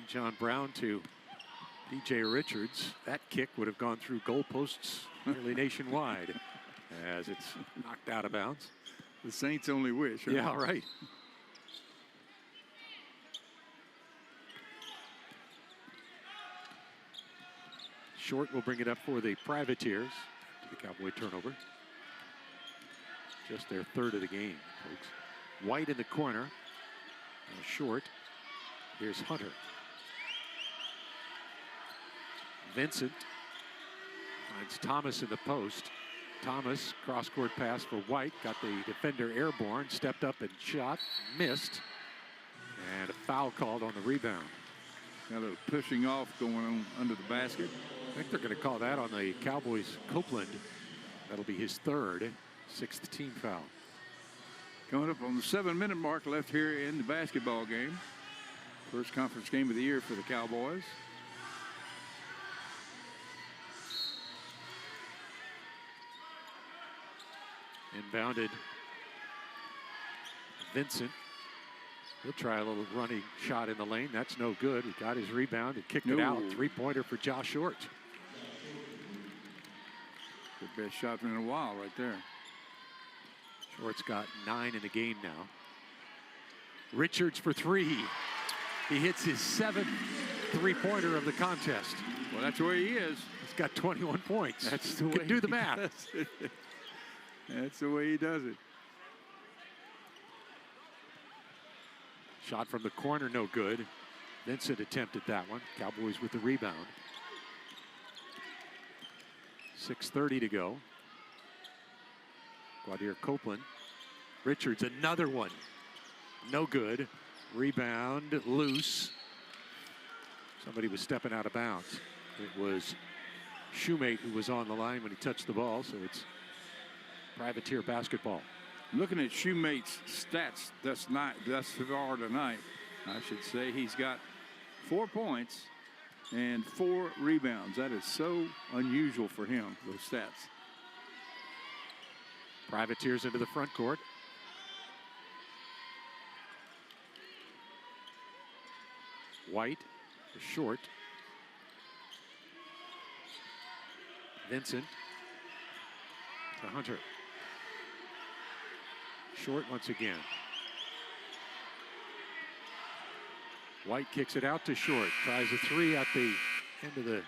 John Brown to DJ Richards. That kick would have gone through goalposts nearly nationwide as it's knocked out of bounds. The Saints only wish. Huh? Yeah, right. Short will bring it up for the Privateers. To the Cowboy turnover. Just their third of the game, folks. White in the corner. Now Short. Here's Hunter. Vincent finds Thomas in the post. Thomas, cross-court pass for White. Got the defender airborne. Stepped up and shot. Missed. And a foul called on the rebound. Got a little pushing off going on under the basket. I think they're going to call that on the Cowboys' Copeland. That'll be his third, 6th team foul. Coming up on the 7-minute mark left here in the basketball game. First conference game of the year for the Cowboys. Inbounded Vincent. He'll try a little running shot in the lane. That's no good. He got his rebound and kicked it out. Three-pointer for Josh Short. The best shot in a while right there. Short's got 9 in the game now. Richards for 3. He hits his 7th three-pointer of the contest. Well, that's where he is. He's got 21 points. That's the way Can do the math. That's the way he does it. Shot from the corner, no good. Vincent attempted that one. Cowboys with the rebound. 6:30 to go. Quadir Copeland. Richards, another one. No good. Rebound, loose. Somebody was stepping out of bounds. It was Shoemate who was on the line when he touched the ball, so it's Privateer basketball. Looking at Shoemate's stats thus far tonight, I should say, he's got 4 points and 4 rebounds. That is so unusual for him, those stats. Privateers into the front court. White to Short. Vincent to Hunter. Short once again. White kicks it out to Short. Tries a 3 at the end of the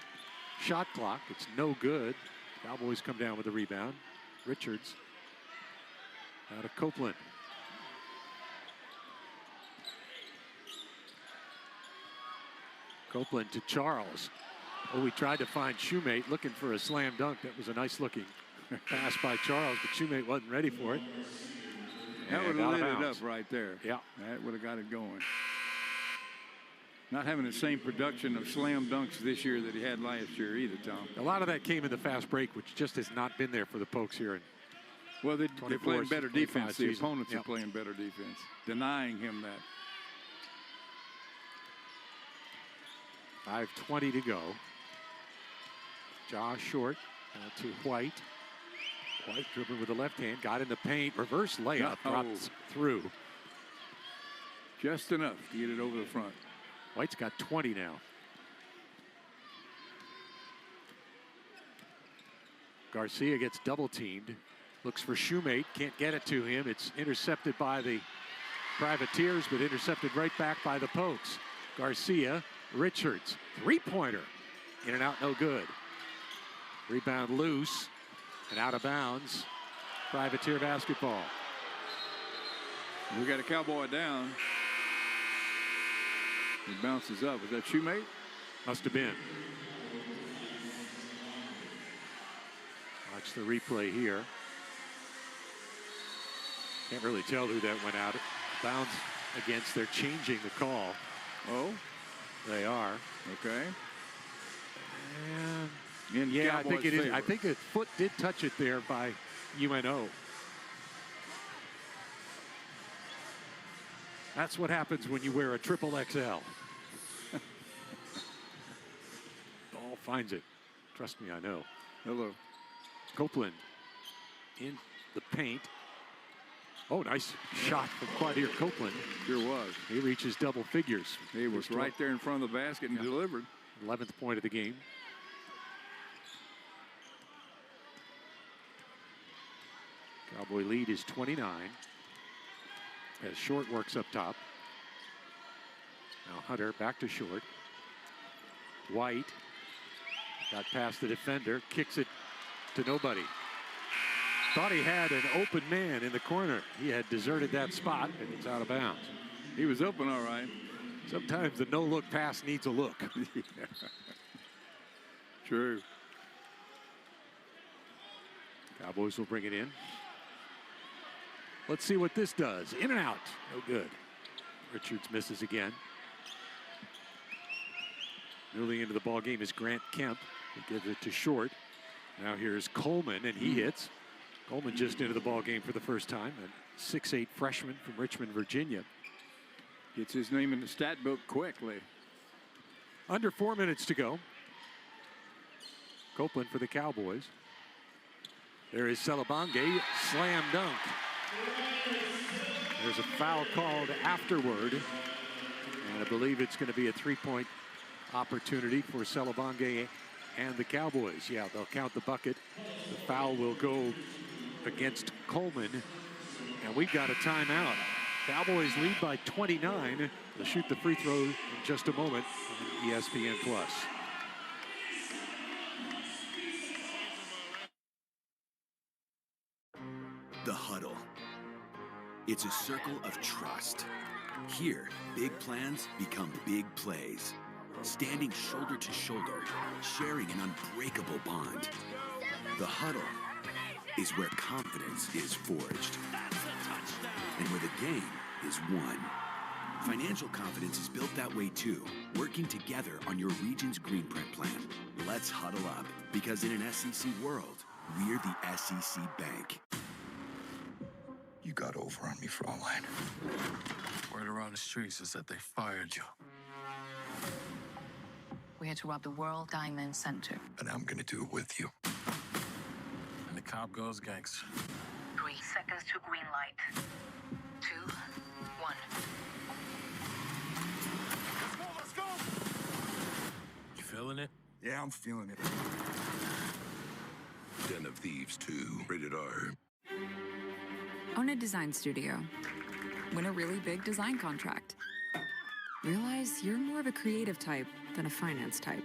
shot clock. It's no good. Cowboys come down with the rebound. Richards out of Copeland. Copeland to Charles. Oh, we tried to find Shoemate looking for a slam dunk. That was a nice looking pass by Charles, but Shoemate wasn't ready for it. That would have lit it up right there. Yeah. That would have got it going. Not having the same production of slam dunks this year that he had last year either, Tom. A lot of that came in the fast break, which just has not been there for the Pokes here. Well, they're playing better defense. The season. opponents are playing better defense, denying him that. 5:20 to go. Josh Short to White. White dribbling with the left hand, got in the paint, reverse layup, drops through. Just enough to get it over the front. White's got 20 now. Garcia gets double teamed. Looks for Shoemate, can't get it to him. It's intercepted by the Privateers, but intercepted right back by the Pokes. Garcia, Richards, three-pointer. In and out, no good. Rebound loose and out of bounds. Privateer basketball. We got a Cowboy down. It bounces up. Was that Shoemate? Must have been. Watch the replay here. Can't really tell who that went out. Bounds against. They're changing the call. Oh, they are. Okay. And yeah, I think it is. Favor. I think a foot did touch it there by UNO. That's what happens when you wear a triple XL. Ball finds it. Trust me, I know. Hello. Copeland in the paint. Oh, nice shot from Quadir Copeland. Sure was. He reaches double figures. He was right there in front of the basket and delivered. 11th point of the game. Cowboy lead is 29. As Short works up top. Now Hunter back to Short. White got past the defender, kicks it to nobody. Thought he had an open man in the corner. He had deserted that spot, and it's out of bounds. He was open all right. Sometimes the no-look pass needs a look. Yeah. True. Cowboys will bring it in. Let's see what this does. In and out. No good. Richards misses again. Newly into the ball game is Grant Kemp. He gives it to Short. Now here's Coleman, and he hits. Coleman just into the ball game for the first time. A 6'8" freshman from Richmond, Virginia. Gets his name in the stat book quickly. Under 4 minutes to go. Copeland for the Cowboys. There is Salabange, slam dunk. There's a foul called afterward. And I believe it's going to be a three-point opportunity for Salabange and the Cowboys. Yeah, they'll count the bucket. The foul will go against Coleman. And we've got a timeout. Cowboys lead by 29. They'll shoot the free throw in just a moment on ESPN+. The Huddle. It's a circle of trust. Here, big plans become big plays. Standing shoulder to shoulder, sharing an unbreakable bond. The Huddle is where confidence is forged. And where the game is won. Financial confidence is built that way too, working together on your region's green print plan. Let's huddle up, because in an SEC world, we're the SEC Bank. You got over on me, Fraulein. Word around the streets is that they fired you. We had to rob the World Diamond Center. And I'm gonna do it with you. And the cop goes gangster. 3 seconds to green light. 2, 1. Let's go! You feeling it? Yeah, I'm feeling it. Den of Thieves 2, rated R. Own a design studio. Win a really big design contract. Realize you're more of a creative type than a finance type.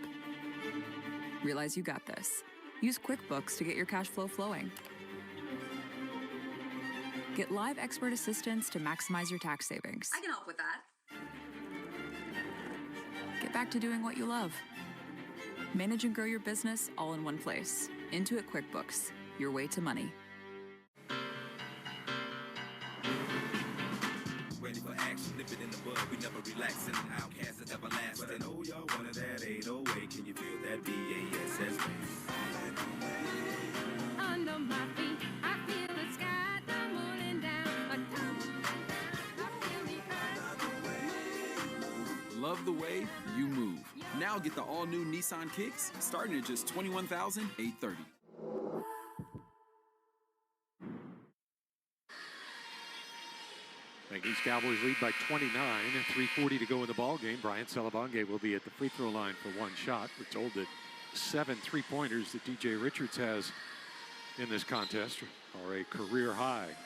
Realize you got this. Use QuickBooks to get your cash flow flowing. Get live expert assistance to maximize your tax savings. I can help with that. Get back to doing what you love. Manage and grow your business all in one place. Intuit QuickBooks, your way to money. Ready for action, nip it in the bud. We never relax, and outcast is everlasting. But I know y'all wanted that 808. Can you feel that BASS bass? Under my feet, I feel the sky, the moon and down. I feel the earth. Love the way you move. Now get the all-new Nissan Kicks starting at just $21,830. McNeese Cowboys lead by 29, 3:40 to go in the ball game. Brian Salabange will be at the free throw line for one shot. We're told that 7 3-pointers that DJ Richards has in this contest are a career high.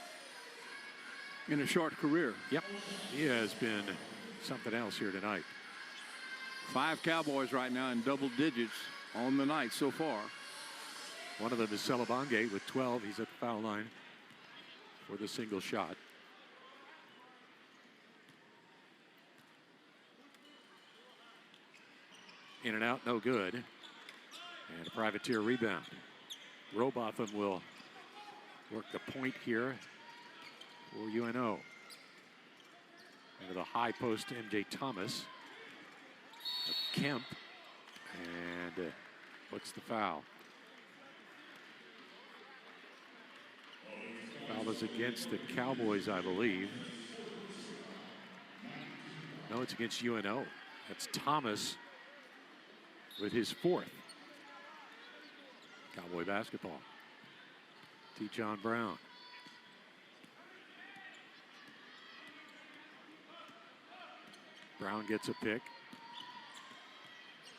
In a short career. Yep, he has been something else here tonight. 5 Cowboys right now in double digits on the night so far. One of them is Salabange with 12. He's at the foul line for the single shot. In and out, no good. And a Privateer rebound. Robotham will work the point here for UNO. Into the high post, MJ Thomas. Kemp. And what's the foul? Foul is against the Cowboys, I believe. No, it's against UNO. That's Thomas with his 4th. Cowboy basketball. T. John Brown. Brown gets a pick.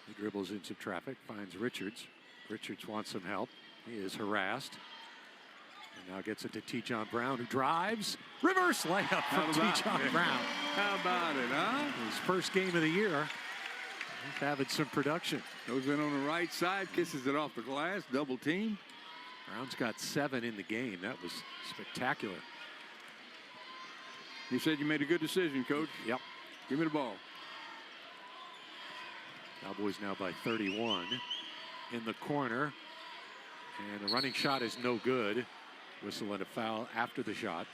He dribbles into traffic, finds Richards. Richards wants some help. He is harassed. And now gets it to T. John Brown, who drives. Reverse layup from T. John Brown. How about it, huh? His first game of the year. He's having some production. Goes in on the right side, kisses it off the glass, double team. Brown's got 7 in the game. That was spectacular. He said you made a good decision, Coach. Yep. Give me the ball. Cowboys now by 31 in the corner. And the running shot is no good. Whistle and a foul after the shot.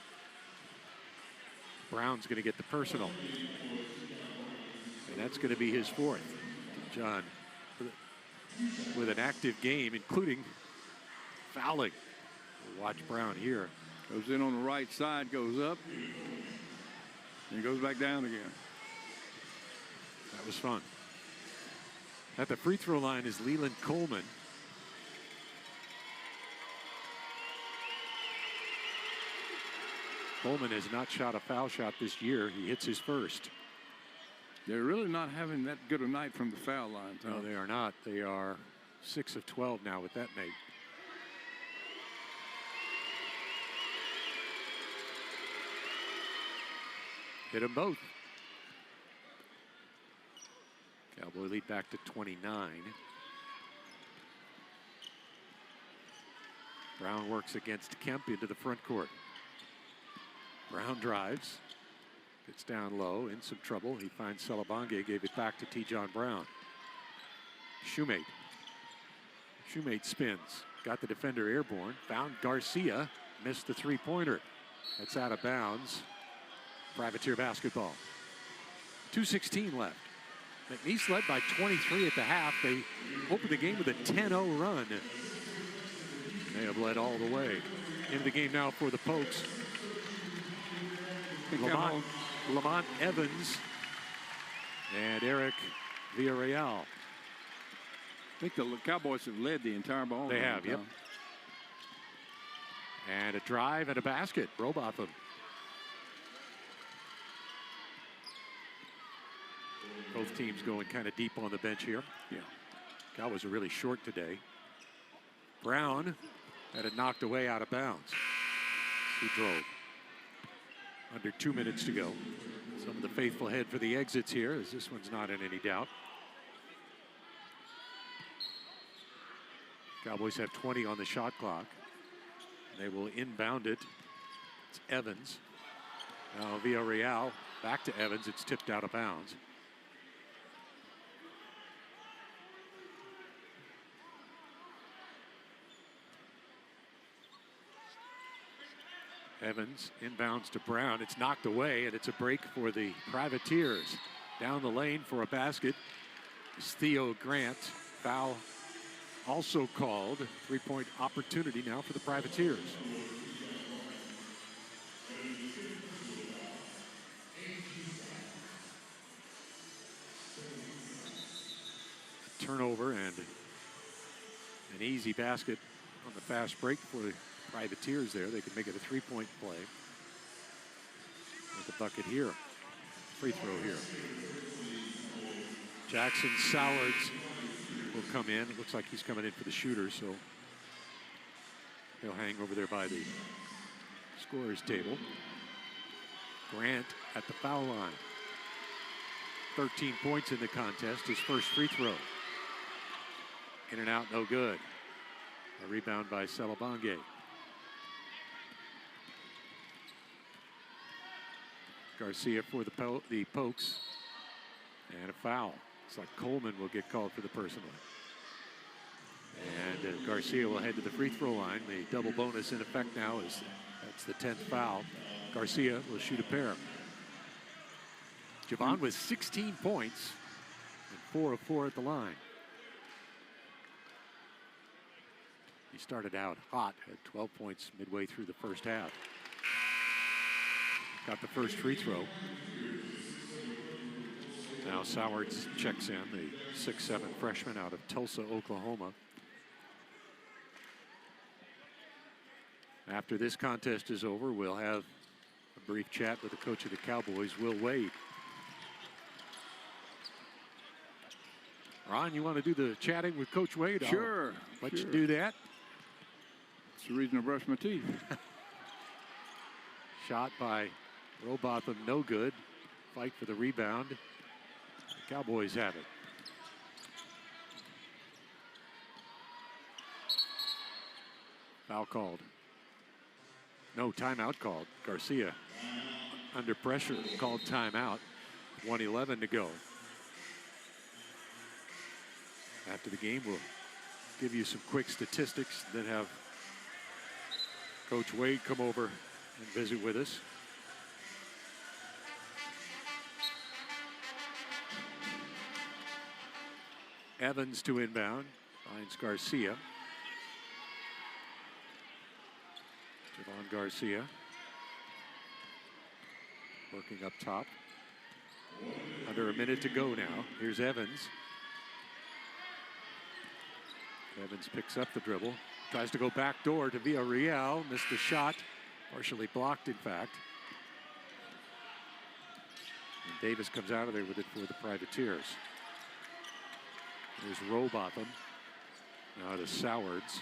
Brown's going to get the personal. And that's going to be his 4th. John with an active game, including fouling. We'll watch Brown here. Goes in on the right side, goes up, and goes back down again. That was fun. At the free throw line is Leland Coleman. Coleman has not shot a foul shot this year. He hits his first. They're really not having that good a night from the foul line, Tom. No, they are not. They are 6 of 12 now with that mate. Hit them both. Cowboy lead back to 29. Brown works against Kemp into the front court. Brown drives. Gets down low, in some trouble. He finds Salabange, gave it back to T. John Brown. Shoemate. Shoemate spins. Got the defender airborne. Found Garcia. Missed the three-pointer. That's out of bounds. Privateer basketball. 2:16 left. McNeese led by 23 at the half. They opened the game with a 10-0 run. They have led all the way. Into the game now for the Pokes. Lamont Evans and Eric Villarreal. I think the Cowboys have led the entire ball. They have, yep. And a drive and a basket. Robotham. Both teams going kind of deep on the bench here. Yeah. Cowboys are really short today. Brown had it knocked away out of bounds. He drove. Under 2 minutes to go. Some of the faithful head for the exits here, as this one's not in any doubt. Cowboys have 20 on the shot clock. They will inbound it. It's Evans. Now Villarreal back to Evans. It's tipped out of bounds. Evans inbounds to Brown. It's knocked away, and it's a break for the Privateers. Down the lane for a basket is Theo Grant. Foul also called. Three-point opportunity now for the Privateers. A turnover and an easy basket on the fast break for the Privateers there. They could make it a three-point play. With the bucket here. Free throw here. Jackson Sowards will come in. It looks like he's coming in for the shooter, so he'll hang over there by the scorer's table. Grant at the foul line. 13 points in the contest. His first free throw. In and out, no good. A rebound by Salabange. Garcia for the Pokes. And a foul. It's like Coleman will get called for the personal. And Garcia will head to the free throw line. The double bonus in effect now is that's the 10th foul. Garcia will shoot a pair. Javon with 16 points and 4 of 4 at the line. He started out hot, had 12 points midway through the first half. Got the first free throw. Now Sowards checks in, the 6'7" freshman out of Tulsa, Oklahoma. After this contest is over, we'll have a brief chat with the coach of the Cowboys, Will Wade. Ron, you want to do the chatting with Coach Wade? Sure. Let you do that. It's the reason I brush my teeth. Shot by Robotham, no good. Fight for the rebound. The Cowboys have it. Foul called. No, timeout called. Garcia under pressure called timeout. 1:11 to go. After the game, we'll give you some quick statistics, then have Coach Wade come over and visit with us. Evans to inbound, finds Garcia. Javon Garcia working up top. Under a minute to go now. Here's Evans. Evans picks up the dribble, tries to go back door to Villarreal, missed the shot, partially blocked in fact. And Davis comes out of there with it for the Privateers. There's Robotham, now to Sowards,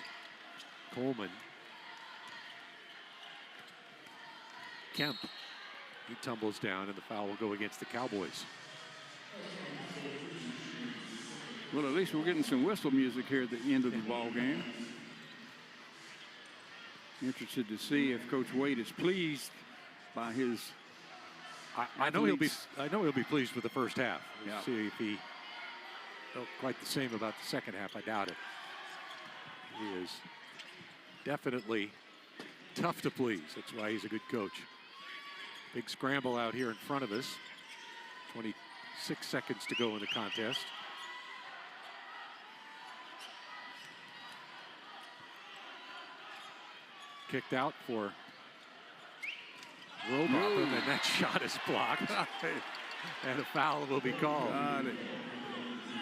Coleman. Kemp, he tumbles down and the foul will go against the Cowboys. Well, at least we're getting some whistle music here at the end of the ball game. Interested to see if Coach Wade is pleased by his. I know he'll be pleased with the first half. We'll Yeah. see if he felt quite the same about the second half. I doubt it. He is definitely tough to please. That's why he's a good coach. Big scramble out here in front of us. 26 seconds to go in the contest. Kicked out for Robotham, and that shot is blocked. And a foul will be called.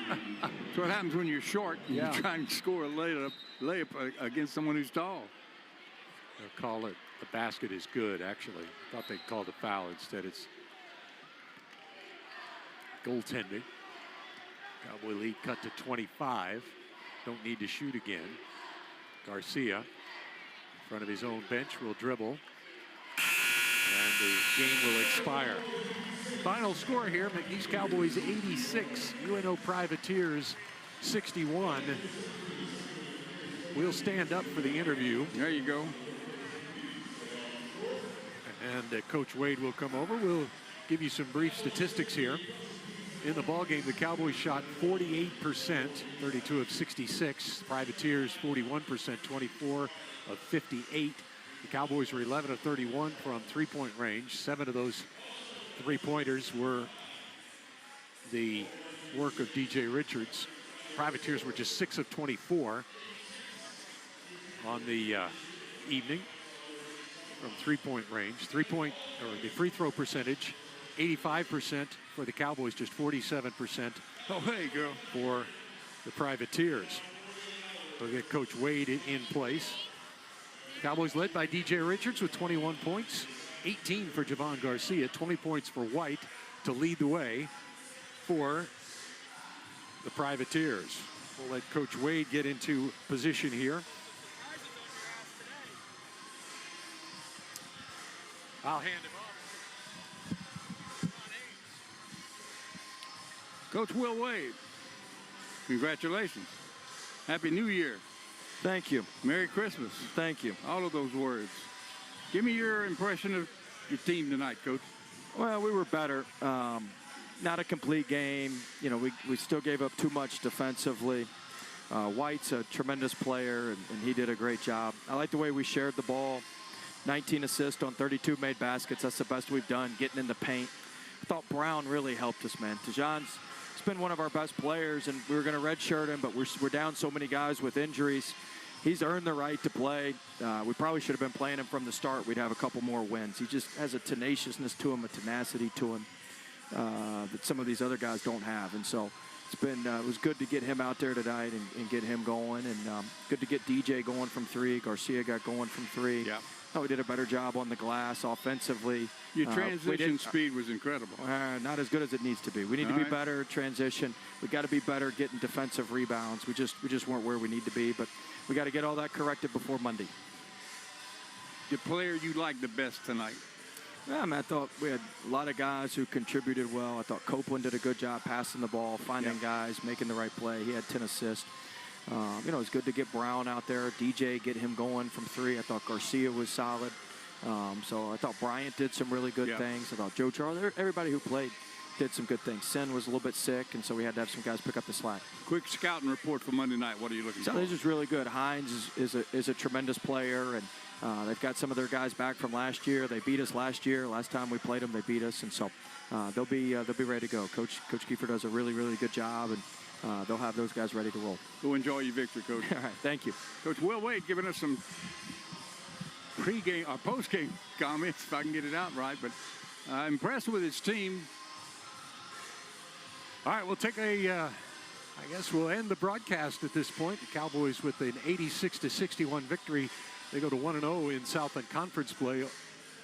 That's what happens when you're short. Yeah. You try and score a layup against someone who's tall. They'll call it, the basket is good, actually. Thought they called a foul. Instead, it's goaltending. Cowboy lead cut to 25. Don't need to shoot again. Garcia, in front of his own bench, will dribble. And the game will expire. Final score here, McNeese Cowboys 86, UNO Privateers 61. We'll stand up for the interview. There you go. And Coach Wade will come over. We'll give you some brief statistics here. In the ballgame, the Cowboys shot 48%, 32 of 66. Privateers 41%, 24 of 58. The Cowboys were 11 of 31 from three-point range. 7 of those three-pointers were the work of DJ Richards. Privateers were just 6 of 24 on the evening from three-point range. The free throw percentage, 85% for the Cowboys, just 47%. Oh, there you go. For the Privateers. We'll get Coach Wade in place. Cowboys led by DJ Richards with 21 points, 18 for Javon Garcia, 20 points for White to lead the way for the Privateers. We'll let Coach Wade get into position here. I'll hand him off. Coach Will Wade, congratulations. Happy New Year. Thank you. Merry Christmas. Thank you. All of those words. Give me your impression of your team tonight, Coach. Well, we were better. Not a complete game. You know, we still gave up too much defensively. White's a tremendous player, and he did a great job. I like the way we shared the ball. 19 assists on 32 made baskets. That's the best we've done, getting in the paint. I thought Brown really helped us, man. Tajon's been one of our best players, and we were going to redshirt him, but we're down so many guys with injuries. he's earned the right to play. We probably should have been playing him from the start. We'd have a couple more wins. He just has a tenaciousness to him, a tenacity to him that some of these other guys don't have. And so it was good to get him out there tonight and get him going. And good to get DJ going from 3. Garcia got going from 3. Yeah. We did a better job on the glass offensively. Your transition speed was incredible. Not as good as it needs to be. We need to be better transition. We got to be better getting defensive rebounds. We just weren't where we need to be, but we got to get all that corrected before Monday. The player you liked the best tonight? Yeah, I thought we had a lot of guys who contributed well. I thought Copeland did a good job passing the ball, finding guys, making the right play. He had 10 assists. It was good to get Brown out there. DJ, get him going from 3. I thought Garcia was solid. So I thought Bryant did some really good things. I thought Joe Charles, everybody who played did some good things. Sen was a little bit sick, and so we had to have some guys pick up the slack. Quick scouting report for Monday night. What are you looking for? This is really good. Hines is a tremendous player, and they've got some of their guys back from last year. They beat us last year. Last time we played them, they beat us, and so they'll be ready to go. Coach Kiefer does a really, really good job, and they'll have those guys ready to roll. Go enjoy your victory, Coach. All right, thank you. Coach Will Wade giving us some pre-game or post-game comments, if I can get it out right, but impressed with his team. All right, we'll take I guess we'll end the broadcast at this point. The Cowboys with an 86-61 victory. They go to 1-0 in Southland Conference play.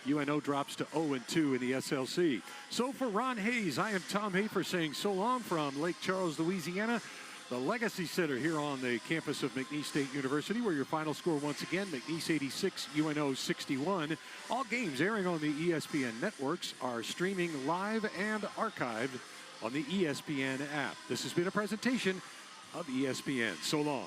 UNO drops to 0-2 in the SLC. So for Ron Hayes, I am Tom Hafer saying so long from Lake Charles, Louisiana, the Legacy Center here on the campus of McNeese State University, where your final score once again, McNeese 86, UNO 61. All games airing on the ESPN networks are streaming live and archived on the ESPN app. This has been a presentation of ESPN. So long.